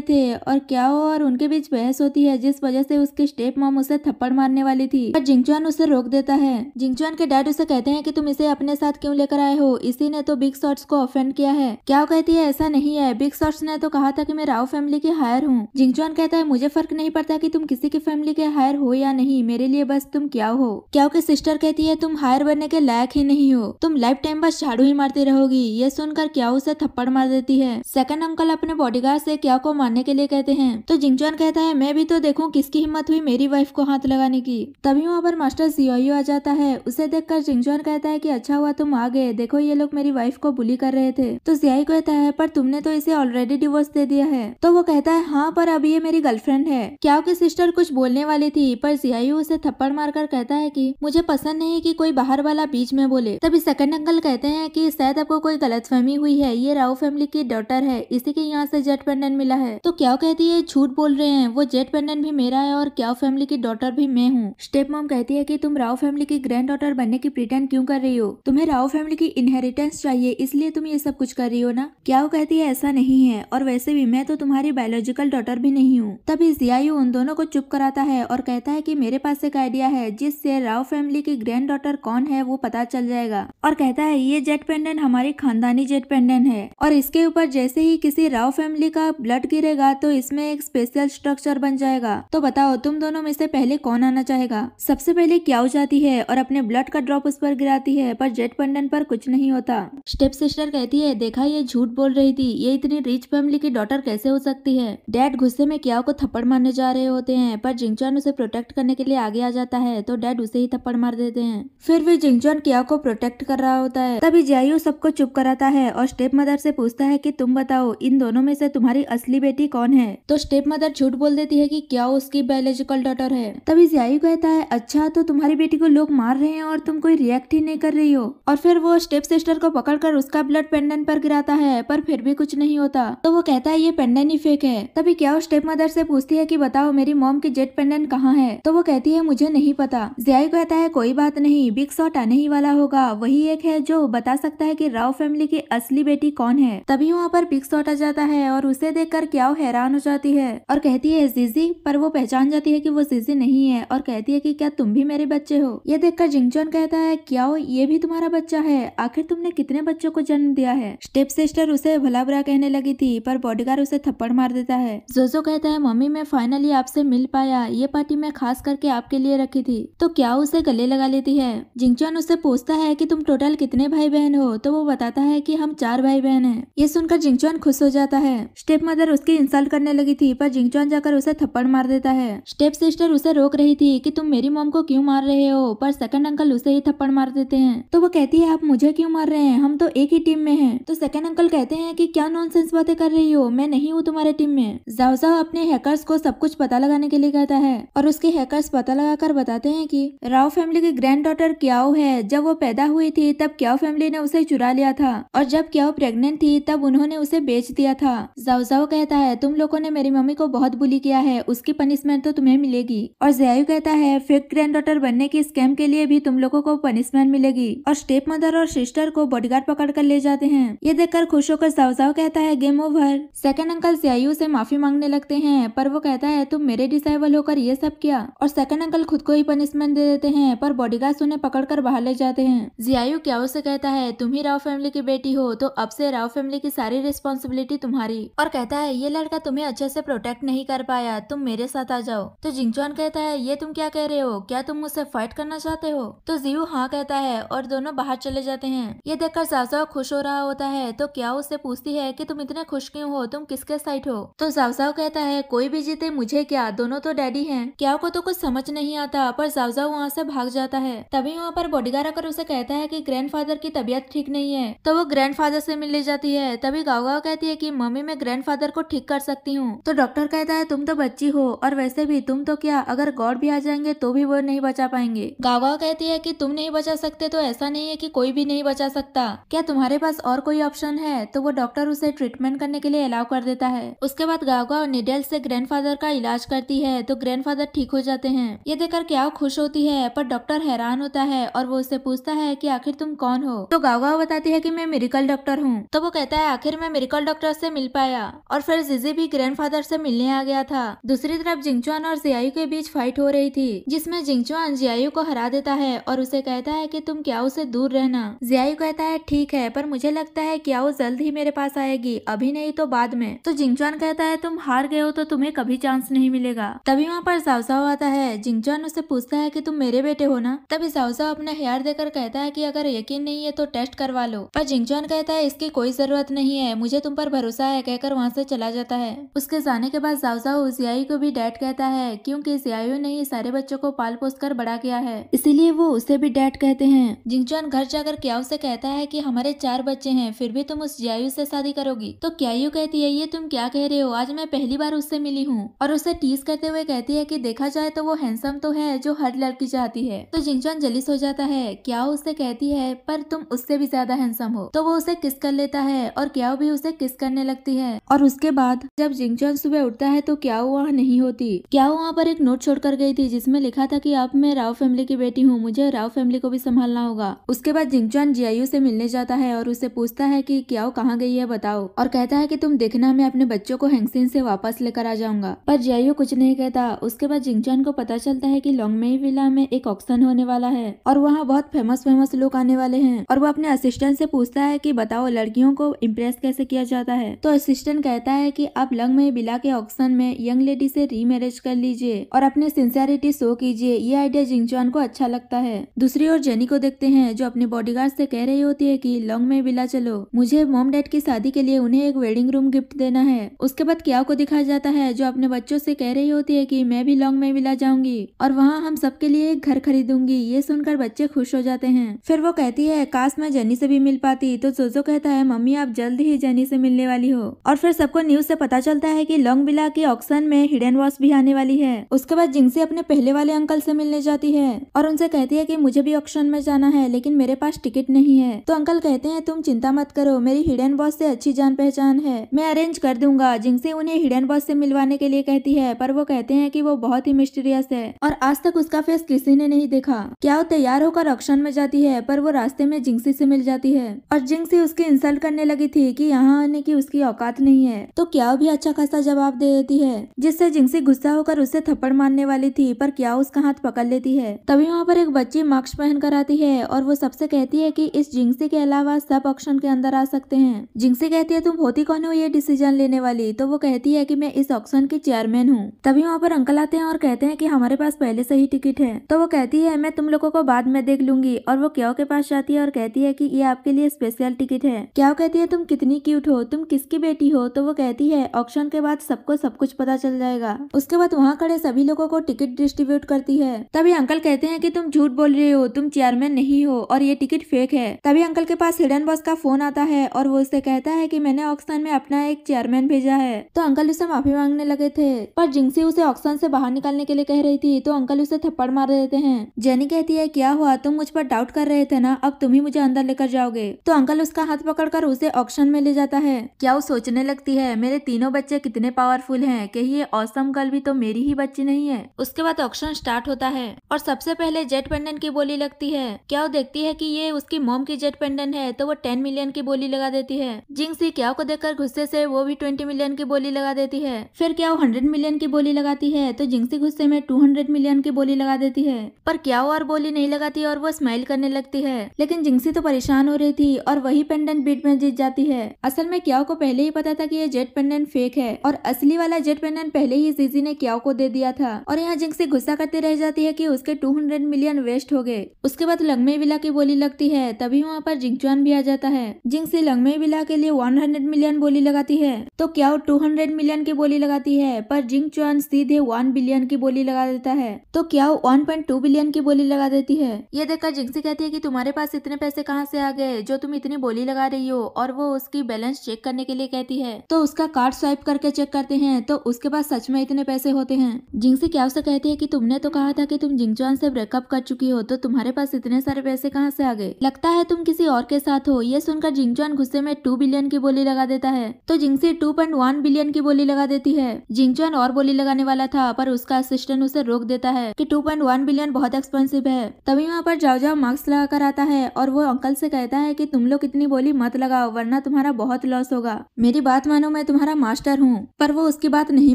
थे और क्याओ और उनके बीच बहस होती है, जिस वजह से उसके स्टेप मॉम उसे थप्पड़ मारने वाली थी, पर जिंगचुआन उसे रोक देता है। जिंगचुआन के डैड उसे कहते हैं कि तुम इसे अपने साथ क्यों लेकर आए हो, इसी ने तो बिग शॉट्स को ऑफेंड किया है। क्याओ कहती है ऐसा नहीं है, बिग शॉट्स ने तो कहा था कि मैं राव फैमिली की हायर हूँ। जिंगचुआन कहता है मुझे फर्क नहीं पड़ता कि तुम किसी की फैमिली के हायर हो या नहीं, मेरे लिए बस तुम क्याओ हो। क्याओ की सिस्टर कहती है तुम हायर बनने के लायक ही नहीं हो, तुम लाइफ टाइम बस झाड़ू ही मारती रहोगी। ये सुनकर क्याओ उसे थप्पड़ मार देती है। सेकंड अंकल अपने बॉडीगार्ड से क्याओ को मारने के लिए कहते हैं, तो जिंगचुआन कहता है मैं भी तो देखूं किसकी हिम्मत हुई मेरी वाइफ को हाथ लगाने की। तभी वहाँ पर मास्टर जियोयू आ जाता है। उसे देखकर जिंगचुआन कहता है कि अच्छा हुआ तुम आ गए, देखो ये लोग मेरी वाइफ को बुली कर रहे थे। तो जियाई कहता है पर तुमने तो इसे ऑलरेडी डिवोर्स दे दिया है। तो वो कहता है हाँ पर अभी ये मेरी गर्लफ्रेंड है। क्याओ की सिस्टर कुछ बोलने वाली थी पर जियायू उसे थप्पड़ मारकर कहता है कि मुझे पसंद नहीं कि कोई बाहर वाला बीच में बोले। तभी सेकंड अंकल कहते हैं कि शायद आपको कोई गलतफहमी हुई है, ये राव फैमिली की डॉटर है, इसी के यहाँ से जेट पेंडेंट मिला है। तो क्याओ कहती है झूठ बोल रहे हैं, वो जेट पेंडेंट भी मेरा है और क्याओ फैमिली की डॉटर भी मैं हूँ। स्टेप मॉम कहती है कि तुम राव फैमिली की ग्रैंड डॉटर बनने की प्रिटेंड क्यों कर रही हो, तुम्हें राव फैमिली की इनहेरिटेंस चाहिए इसलिए तुम ये सब कुछ कर रही हो ना। क्याओ कहती है ऐसा नहीं है, और वैसे भी मैं तो तुम्हारी बायोलॉजिकल डॉटर भी नहीं हूँ। तभी जियायू उन दोनों को चुप कराता है और कहता है कि मेरे पास एक आइडिया है जिससे राव फैमिली की ग्रैंड डॉटर कौन है वो पता चल जाएगा। और कहता है ये जेट पेंडेंट हमारी खानदानी जेट पेंडेंट है और इसके ऊपर जैसे ही किसी राव फैमिली का ब्लड गिरेगा तो इसमें एक स्पेशल स्ट्रक्चर बन जाएगा। तो बताओ तुम दोनों में से पहले कौन आना चाहेगा। सबसे पहले क्याओ जाती है और अपने ब्लड का ड्रॉप उस पर गिराती है, पर जेट पेंडेंट पर कुछ नहीं होता। स्टेप सिस्टर कहती है देखा ये झूठ बोल रही थी, ये इतनी रिच फैमिली की डॉटर कैसे हो सकती है। डैड गुस्से में क्याओ को थप्पड़ मारने जा रहे होते हैं, पर जिंगचुआन उसे प्रोटेक्ट करने के लिए आगे आ जाता है, तो डैड उसे ही थप्पड़ मार देते हैं। फिर भी जिंगचुआन क्याओ को प्रोटेक्ट कर रहा होता है। तभी जियायू सबको चुप कराता है और स्टेप मदर से पूछता है कि तुम बताओ इन दोनों में से तुम्हारी असली बेटी कौन है। तो स्टेप मदर झूठ बोल देती है कि क्याओ उसकी बायोलॉजिकल डॉटर है। तभी जियायू कहता है अच्छा तो तुम्हारी बेटी को लोग मार रहे हैं और तुम कोई रिएक्ट ही नहीं कर रही हो। और फिर वो स्टेप सिस्टर को पकड़कर उसका ब्लड पेंडेंट पर गिराता है, पर फिर भी कुछ नहीं होता। तो वो कहता है ये पेंडेंट ही फेक है। तभी क्याओ स्टेप मदर से पूछती है कि बताओ मेरी मॉम की जेट पेंडेंट कहाँ है। तो वो कहती है मुझे नहीं पता। जियायू कहता है कोई बात नहीं, बिग शॉट आने ही वाला होगा, वही एक है जो बता सकता है कि राव फैमिली की असली बेटी कौन है। तभी वहाँ पर बिग शॉट आ जाता है और उसे देखकर क्याओ हैरान हो जाती है और कहती है जीजी, पर वो पहचान जाती है कि वो जीजी नहीं है और कहती है कि क्या तुम भी मेरे बच्चे हो। ये देखकर जिंगचुआन कहता है क्याओ ये भी तुम्हारा बच्चा है, आखिर तुमने कितने बच्चों को जन्म दिया है। स्टेप सिस्टर उसे भला बुरा कहने लगी थी, पर बॉडीगार्ड उसे थप्पड़ मार देता है। जोजो कहता है मम्मी मैं फाइनली आपसे मिल पाया, ये पार्टी मैं खास करके आपके लिए रखी थी। तो क्याओ उसे गले लगा लेती है। जिंगचुआन उससे पूछता है कि तुम टोटल कितने भाई बहन हो, तो वो बताता है कि हम 4 भाई बहन हैं। ये सुनकर जिंगचुआन खुश हो जाता है। स्टेप मदर उसकी इंसल्ट करने लगी थी, पर जिंगचुआन जाकर उसे थप्पड़ मार देता है। स्टेप सिस्टर उसे रोक रही थी कि तुम मेरी मॉम को क्यों मार रहे हो, पर सेकंड अंकल उसे ही थप्पड़ मार देते हैं। तो वो कहती है आप मुझे क्यों मार रहे हैं, हम तो एक ही टीम में हैं। तो सेकंड अंकल कहते हैं कि क्या नॉनसेंस बातें कर रही हो, मैं नहीं हूँ तुम्हारे टीम में। जाओ जाओ अपने हैकर्स को सब कुछ पता लगाने के लिए कहता है और उसके हैकर्स पता लगाकर बताते हैं कि राव फैमिली की ग्रैंड डॉटर क्याओ है। जब वो पैदा हुई थी तब क्याओ फैमिली ने उसे चुरा लिया था और जब क्याओ प्रेग्नेंट थी तब उन्होंने उसे बेच दिया था। जाओ जाओ कहता है तुम लोगों ने मेरी मम्मी को बहुत बुली किया है, उसकी पनिशमेंट तो तुम्हें मिलेगी। और जियायू कहता है फेक ग्रैंड डॉटर बनने की स्कैम के लिए भी तुम लोगों को पनिशमेंट मिलेगी। और स्टेप मदर और सिस्टर को बॉडीगार्ड पकड़ कर ले जाते हैं। ये देखकर खुश होकर जाओ जाओ कहता है गेम ओवर। सेकंड अंकल जियायू से माफी मांगने लगते हैं, पर वो कहता है तुम मेरे डिसाइबल होकर ये सब किया। और सेकंड अंकल खुद को ही पनिशमेंट दे देते हैं, पर बॉडीगार्ड उन्हें पकड़कर बाहर ले जाते हैं। जियायू क्याओ से कहता है तुम ही राव फैमिली की बेटी हो, तो अब से राव फैमिली की सारी रिस्पॉन्सिबिलिटी तुम्हारी। और कहता है ये लड़का तुम्हें अच्छे से प्रोटेक्ट नहीं कर पाया, तुम मेरे साथ आ जाओ। तो जिंगचुआन कहता है ये तुम क्या कह रहे हो, क्या तुम मुझसे फाइट करना चाहते हो। तो जियू हाँ कहता है और दोनों बाहर चले जाते हैं। ये देखकर जाओ खुश हो रहा होता है, तो क्याओ उससे पूछती है कि तुम इतने खुश क्यों हो, तुम किसके साइड हो। तो जाओ कहता है कोई भी जीते मुझे क्या, दोनों तो डैडी हैं। क्याओ को तो कुछ समझ नहीं आता, पर जाओ वहाँ से भाग जाता है। तभी वहाँ पर बॉडीगार्ड आकर उसे कहता है कि ग्रैंडफादर की तबीयत ठीक नहीं है, तो वो ग्रैंडफादर से मिलने जाती है। तभी गाओ कहती है कि मम्मी मैं ग्रैंडफादर को ठीक कर सकती हूँ। तो डॉक्टर कहता है तुम तो बच्ची हो और वैसे भी तुम तो क्या, अगर गॉड भी आ जाएंगे तो भी वो नहीं बचा पाएंगे। गाओ कहती है कि तुम नहीं बचा सकते तो ऐसा नहीं है कि कोई भी नहीं बचा सकता, क्या तुम्हारे पास और कोई ऑप्शन है? तो वो डॉक्टर उसे ट्रीटमेंट करने के लिए अलाउ कर देता है। उसके बाद गाओ निडल से ग्रैंडफादर का इलाज करती है तो ग्रैंडफादर ठीक हो जाते हैं। ये देखकर क्या खुश होती है, पर डॉक्टर हैरान होता है और वो उससे पूछता है कि आखिर तुम कौन हो? तो गाओ बताती है कि मैं मिरेकल डॉक्टर हूँ। तो वो कहता है आखिर मैं मिरेकल डॉक्टर से मिल पाया। और फिर जिजी भी ग्रैंडफादर से मिलने आ गया था। दूसरी तरफ जिंगचुआन और जियायू के बीच फाइट हो रही थी, जिसमें जिंगचुआन जियायू को हरा देता है और उसे कहता है कि तुम क्याओ से दूर रहना। जियायू कहता है ठीक है, पर मुझे लगता है क्याओ जल्द ही मेरे पास आएगी, अभी नहीं तो बाद में। तो जिंगचुआन कहता है तुम हार गए हो तो तुम्हें कभी चांस नहीं मिलेगा। तभी वहाँ पर जाओजाओ आता है। जिंगचुआन उससे पूछता है कि तुम मेरे बेटे हो ना? तभी जाओजाओ अपना हेयर देकर कहता है कि अगर यकीन नहीं है तो टेस्ट करवा लो। पर जिंगचुआन कहता है इसकी कोई जरूरत नहीं है, मुझे तुम पर भरोसा है, कहकर वहाँ से चला जाता है। उसके जाने के बाद जाओजाओ जियायू को भी डैड कहता है, क्योंकि जियायू ने ही सारे बच्चों को पाल पोस कर बड़ा किया है, इसीलिए वो उसे भी डैड कहते हैं। जिंगचुआन घर जाकर क्याओ से कहता है कि हमारे 4 बच्चे हैं, फिर भी तुम उस जियायू से शादी करोगी? तो क्याओ कहती है ये तुम क्या कह रहे हो, आज मैं पहली बार उससे मिली हूँ। और उसे टीज करते हुए कहती है कि देखा जाए तो वो हैंडसम तो है जो हर लड़की चाहती है। तो जिंगचुआन जलिस हो जाता है। क्याओ उससे कहती है पर तुम उससे भी ज्यादा हैंडसम हो। तो वो उसे किस कर लेता है और क्याओ भी उसे किस करने लगती है। और उसके बाद जब जिंगचुआन सुबह उठता है तो क्याओ वहाँ नहीं होती। क्याओ वहाँ पर एक नोट छोड़कर गई थी जिसमें लिखा था कि अब मैं राव फैमिली की बेटी हूँ, मुझे राव फैमिली को भी संभालना होगा। उसके बाद जिंगचुआन जियायू से मिलने जाता है और उससे पूछता है कि क्याओ कहाँ गई है बताओ, और कहता है कि तुम देखना मैं अपने बच्चों को हैंगसिन से वापस लेकर आ जाऊंगा। पर जियायू कुछ नहीं कहता। उसके बाद जिंगचुआन को पता चलता है कि लोंगमेई विला में एक ऑक्शन होने वाला है और वहाँ बहुत फेमस लोग आने वाले हैं। और वो अपने असिस्टेंट से पूछता है कि बताओ लड़कियों को इम्प्रेस कैसे किया जाता है। तो असिस्टेंट कहता है कि आप लोंगमेई विला के ऑक्शन में यंग लेडी से रीमैरिज कर लीजिए और अपने सिंसियरिटी शो कीजिए। ये आइडिया जिंगचुआन को अच्छा लगता है। दूसरी ओर जेनी को देखते हैं जो अपने बॉडीगार्ड से कह रही होती है कि लोंगमेई विला चलो, मुझे मॉम डैड की शादी के लिए उन्हें एक वेडिंग रूम गिफ्ट देना है। उसके बाद क्याओ को दिखाया जाता है जो अपने बच्चों से कह रही होती है कि मैं भी लोंगमेई विला जाऊंगी और वहाँ हम सबके लिए एक घर खरीदूंगी। ये सुनकर बच्चे खुश हो जाते हैं। फिर वो कहती है काश मैं जेनी से भी मिल पाती। तो जोजो कहता है मम्मी आप जल्द ही जेनी से मिलने वाली हो। और फिर सबको न्यूज से पता चलता है कि लोंग विला के ऑक्शन में हिडन वॉच भी आने वाली है। उसके बाद जिंगसी अपने पहले वाले अंकल से मिलने जाती है और उनसे कहती है कि मुझे भी ऑक्शन में जाना है लेकिन मेरे पास टिकट नहीं है। तो अंकल कहते हैं तुम चिंता मत करो, मेरी हिडन वॉच से अच्छी जान पहचान है, मैं अरेंज कर दूंगा। जिंगसी उन्हें हिडन वॉच से मिलवाने के लिए कहती है पर वो कहते हैं कि वो बहुत ही मिस्टीरियस है और आज तक उसका फेस किसी ने नहीं देखा। क्या वो तैयार होकर ऑक्शन में जाती है पर वो रास्ते में जिंगसी से मिल जाती है और जिंगसी उसकी इंसल्ट करने लगी थी कि यहाँ आने की उसकी औकात नहीं है। तो क्या भी अच्छा खासा जवाब दे देती है जिससे जिंगसी गुस्सा होकर उससे थप्पड़ मारने वाली थी पर क्या उसका हाथ पकड़ लेती है। तभी वहाँ पर एक बच्ची मास्क पहन कर आती है और वो सबसे कहती है कि इस जिंगसी के अलावा सब ऑक्शन के अंदर आ सकते हैं। जिंगसी कहती है तुम होती कौन हो ये डिसीजन लेने वाली? तो वो कहती है कि मैं इस ऑक्शन की चेयरमैन हूँ। तभी वहाँ पर अंकल आते हैं और कहते हैं कि हमारे पास पहले से ही टिकट है। तो वो कहती है मैं तुम लोगों को बाद में देख लूंगी और वो क्याओ के पास जाती है और कहती है कि ये आपके लिए स्पेशल टिकट है। क्याओ कहती है तुम कितनी क्यूट हो, तुम किसकी बेटी हो? तो वो कहती है ऑक्शन के बाद सबको सब कुछ पता चल जाएगा। उसके बाद वहाँ खड़े सभी लोगों को टिकट डिस्ट्रीब्यूट करती है। तभी अंकल कहते हैं कि तुम झूठ बोल रहे हो, तुम चेयरमैन नहीं हो और ये टिकट फेक है। तभी अंकल के पास हिडन बॉस का फोन आता है और वो उससे कहता है कि मैंने ऑक्शन में अपना एक चेयरमैन भेजा है। तो अंकल उसे माफी मांगने लगे थे पर जिंगसी उसे ऑक्शन से बाहर निकालने के लिए कह रही थी तो अंकल उसे थप्पड़ मार देते हैं। जेनी कहती है क्या हुआ, तुम मुझ पर डाउट कर रहे थे ना, अब तुम ही मुझे अंदर लेकर जाओगे। तो अंकल उसका हाथ पकड़कर उसे ऑक्शन में ले जाता है। क्या वो सोचने लगती है मेरे तीनों बच्चे कितने पावरफुल हैं कि ये ऑसम गर्ल भी तो मेरी ही बच्ची नहीं है। उसके बाद ऑक्शन स्टार्ट होता है और सबसे पहले जेट पेंडेंट की बोली लगती है। क्या वो देखती है कि ये उसकी मॉम की जेट पेंडेंट है तो वो 10 मिलियन की बोली लगा देती है। जिंगसी क्या को देखकर गुस्से से वो भी 20 मिलियन की बोली लगा देती है। फिर क्या वो 100 मिलियन की बोली लगाती है तो जिंगसी गुस्से में 200 मिलियन की बोली लगा देती है पर क्या वो और बोली नहीं लगाती और वो स्माइल करने लगती है। लेकिन जिंगसी तो परेशान हो रही थी और वही पेंडेंट बीट में जीत जाती है। असल में क्याओ को पहले ही पता था कि ये जेट पेंडेंट फेक है और असली वाला जेट पेंडेंट पहले ही जीजी ने क्याओ को दे दिया था। और यहाँ जिंगसी गुस्सा करती रह जाती है कि उसके 200 मिलियन वेस्ट हो गए। उसके बाद लोंगमेई विला की बोली लगती है। तभी वहाँ पर जिंगचुआन भी आ जाता है। जिंगसी लोंगमेई विला के लिए 100 मिलियन बोली लगाती है तो क्याओ 200 मिलियन की बोली लगाती है पर जिंगचुआन सीधे 1 बिलियन की बोली लगा देता है तो क्याओ 1.2 बिलियन की बोली लगा देती है। ये देखकर जिंगसी कहती है कि तुम्हारे पास इतने पैसे कहाँ से आ गए जो तुम इतनी बोली लगा रही हो। और वो उसकी बैलेंस चेक करने के लिए कहती है तो उसका कार्ड स्वाइप करके चेक करते हैं तो उसके पास सच में इतने पैसे होते हैं। जिंगसी क्याओ से कहती है कि तुमने तो कहा था कि तुम जिंगचुआन से ब्रेकअप कर चुकी हो तो तुम्हारे पास इतने सारे पैसे कहाँ से आ गए, लगता है तुम किसी और के साथ हो। ये सुनकर जिंगचुआन गुस्से में 2 बिलियन की बोली लगा देता है तो जिंगसी 2.1 बिलियन की बोली लगा देती है। जिंगचुआन और बोली लगाने वाला था पर उसका असिस्टेंट उसे रोक देता है कि 2.1 बिलियन बहुत एक्सपेंसिव है। तभी वहाँ पर जाओ जाओ मास्क लगाकर आता है और वो अंकल से कहता है कि तुम लोग इतनी बोली मत लगाओ वरना तुम्हारा बहुत लॉस होगा, मेरी बात मानो, मैं तुम्हारा मास्टर हूँ। पर वो उसकी बात नहीं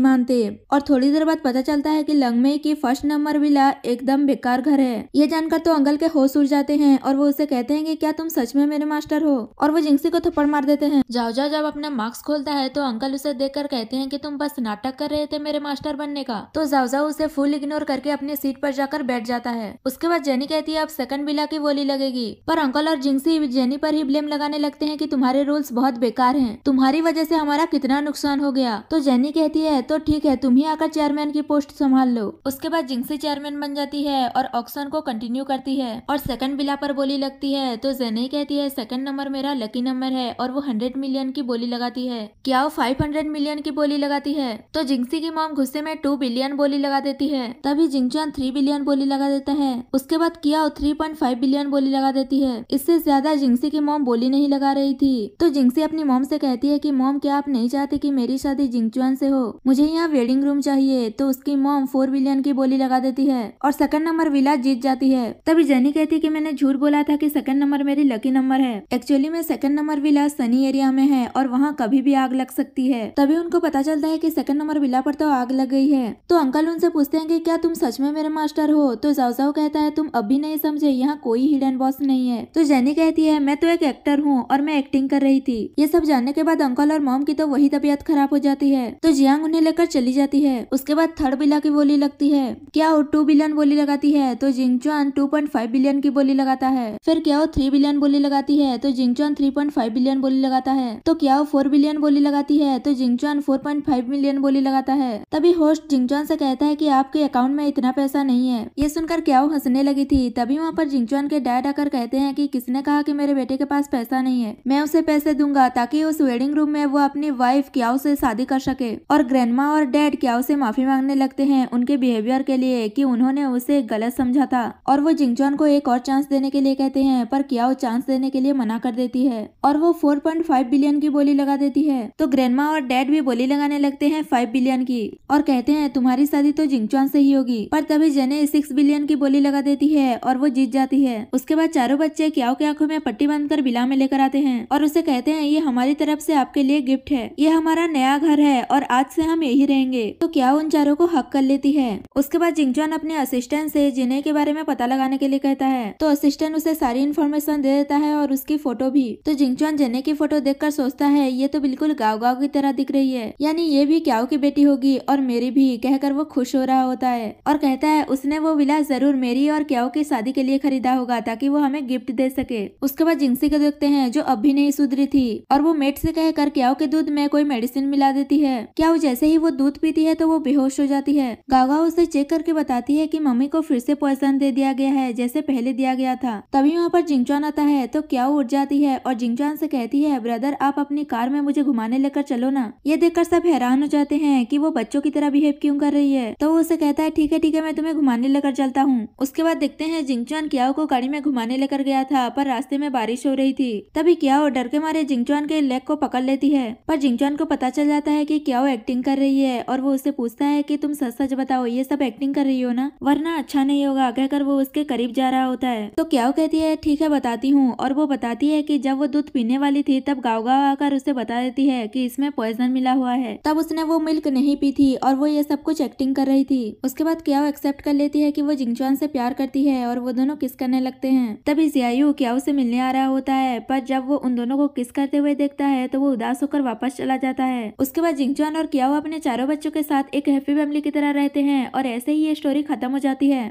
मानते और थोड़ी देर बाद पता चलता है कि लंगमे की फर्स्ट नंबर विला एकदम बेकार घर है। ये जानकर तो अंकल के होश उड़ जाते हैं और वो उसे कहते हैं कि क्या तुम सच में मेरे मास्टर हो, और वो जिंगसी को थप्पड़ मार देते हैं। जाओ जाओ जब अपना मास्क खोलता है तो अंकल उसे देखकर कहते हैं कि तुम बस नाटक कर रहे थे मेरे मास्टर बनने का। तो जाओ जाओ उसे फुल इग्नोर करके अपनी सीट पर जाकर बैठ जाता है। उसके बाद जेनी कहती है अब सेकंड विला की बोली लगेगी, पर अंकल और जिंगसी जेनी पर ही ब्लेम लगाने लगते हैं कि तुम्हारे रूल्स बहुत बेकार हैं, तुम्हारी वजह से हमारा कितना नुकसान हो गया। तो जेनी कहती है तो ठीक है तुम ही आकर चेयरमैन की पोस्ट संभाल लो। उसके बाद जिंगसी चेयरमैन बन जाती है और ऑक्शन को कंटिन्यू करती है और सेकंड विला पर बोली लगती है। तो जेनी कहती है सेकंड नंबर मेरा लकी नंबर है और वो 100 मिलियन की बोली लगाती है। क्या वो 500 मिलियन की बोली लगाती है तो जिंगसी की मॉम गुस्से में 2 बिलियन बोली लगा देती है। तभी जिंगचुआन 3 बिलियन बोली लगा देता है। उसके बाद किया 3.5 बिलियन बोली लगा देती है। इससे ज्यादा जिंगसी की मॉम बोली नहीं लगा रही थी। तो जिंगसी अपनी मॉम से कहती है कि मॉम क्या आप नहीं चाहती कि मेरी शादी जिंगचुआन से हो, मुझे यहाँ वेडिंग रूम चाहिए। तो उसकी मॉम 4 बिलियन की बोली लगा देती है और सेकंड नंबर विला जीत जाती है। तभी जेनी कहती है कि मैंने झूठ बोला था कि सेकंड नंबर मेरी लकी नंबर है, एक्चुअली में second number villa Sunny area में है और वहाँ कभी भी आग लग सकती है। तभी उनको पता चलता है कि सेकंड नंबर विला पर तो आग लग गई है। तो अंकल उनसे पूछते हैं कि क्या तुम सच में मेरे मास्टर हो। तो जाओ जाओ कहता है तुम अभी नहीं समझे, यहाँ कोई हिडन बॉस नहीं है। तो जेनी कहती है मैं तो एक एक्टर हूँ और मैं एक्टिंग कर रही थी। ये सब जानने के बाद अंकल और मॉम की तो वही तबीयत खराब हो जाती है। तो जियांग उन्हें लेकर चली जाती है। उसके बाद थर्ड विला की बोली लगती है। क्या वो 2 बिलियन बोली लगाती है तो जिंगचुआन 2.5 बिलियन की बोली लगाता है। फिर क्या वो 3 बिलियन बोली लगाती है तो जिंगचुआन 3.5 बिलियन बोली लगाता है। तो क्या वो 4 बिलियन बोली लगाती है तो जिंगचुआन 4.5 मिलियन बोली लगाता है। तभी होस्ट जिंगचुआन से कहता है कि आपके अकाउंट में इतना पैसा नहीं है। ये सुनकर क्या वो हंसने लगी थी। तभी वहाँ पर जिंगचुआन के डैड आकर कहते हैं कि किसने कहा कि मेरे बेटे के पास पैसा नहीं है, मैं उसे पैसे दूंगा ताकि उस वेडिंग रूम में वो अपनी वाइफ क्याओ से शादी कर सके। और ग्रैंडमा और डैड क्याओ से माफी मांगने लगते हैं उनके बिहेवियर के लिए कि उन्होंने उसे गलत समझा था और वो जिंगचुआन को एक और चांस देने के लिए कहते हैं, पर क्याओ चांस देने के लिए मना कर देती है और वो 4.5 बिलियन की बोली लगा देती है। तो ग्रैंडमा और डैड भी बोली लगाने लगते हैं 5 बिलियन की और कहते हैं तुम्हारी शादी तो जिंगचुआन से ही होगी। पर तभी जेने 6 बिलियन की बोली लगा देती है और वो जीत जाती है। उसके बाद चारों बच्चे क्याओ की आंखों में पट्टी बांधकर विला में लेकर आते हैं और उसे कहते हैं ये हमारी तरफ से आपके लिए गिफ्ट है, ये हमारा नया घर है और आज से हम यही रहेंगे। तो क्याओ उन चारों को हक कर लेती है। उसके बाद जिंगचुआन अपने असिस्टेंट से जिने के बारे में पता लगाने के लिए कहता है। तो असिस्टेंट उसे सारी इन्फॉर्मेशन दे देता है और उसकी फोटो भी। तो जिंगचुआन जेने की फोटो देखकर सोचता है ये तो बिल्कुल गाँव गाँव की तरह दिख रही है, यानी ये भी क्याओ की बेटी होगी और मेरी भी, कहकर वो खुश हो रहा होता है और कहता है उसने वो विला जरूर मेरी और क्याओ की शादी के लिए खरीदा होगा ताकि वो हमें गिफ्ट दे सके। उसके बाद जिंगसी को देखते हैं जो अब भी नहीं सुधरी थी और वो मेट से कहकर क्याओ के दूध में कोई मेडिसिन मिला देती है। क्याओ जैसे ही वो दूध पीती है तो वो बेहोश हो जाती है। गागा उसे चेक करके बताती है कि मम्मी को फिर से पॉइजन दे दिया गया है जैसे पहले दिया गया था। तभी वहाँ पर जिंगचुआन आता है तो क्याओ उठ जाती है और जिंगचुआन से कहती है ब्रदर आप अपनी कार में मुझे घुमाने लेकर चलो ना। ये देखकर सब हैरान हो जाते हैं कि वो बच्चों की तरह बिहेव क्यों कर रही है। तो वो उसे कहता है ठीक है मैं तुम्हें घुमाने लेकर चलता हूँ। उसके बाद देखते हैं जिंगचुआन क्याओ को गाड़ी में घुमाने लेकर गया था पर रास्ते में बारिश हो रही थी। तभी क्याओ डर के मारे जिंगचुआन के लेग को पकड़ लेती है पर जिंगचुआन को पता चल जाता है कि क्याओ एक्टिंग कर रही है और वो उससे पूछता है कि तुम सच सच बताओ ये सब एक्टिंग कर रही हो ना, वरना अच्छा नहीं होगा, कहकर वो उसके करीब जा रहा होता है। तो क्याओ कहती है ठीक है बताती हूँ और वो बताती है कि जब वो दूध पीने वाली थी तब गाँव गाँव आकर उसे बता देती है कि इसमें पॉइजन मिला हुआ है। तब उसने वो मिल्क नहीं पी थी और वो ये सब कुछ एक्टिंग कर रही थी। उसके बाद क्याओ एक्सेप्ट कर लेती है कि वो जिंगचुआन से प्यार करती है और वो दोनों किस करने लगते हैं। तभी जियायू क्याओ से मिलने आ रहा होता है पर जब वो उन दोनों को किस करते हुए देखता है तो वो उदास होकर वापस चला जाता है। उसके बाद जिंगचुआन और क्याओ अपने चारों बच्चों के साथ एक हैप्पी फैमिली की तरह रहते हैं और ऐसे ही ये स्टोरी खत्म हो जाती है।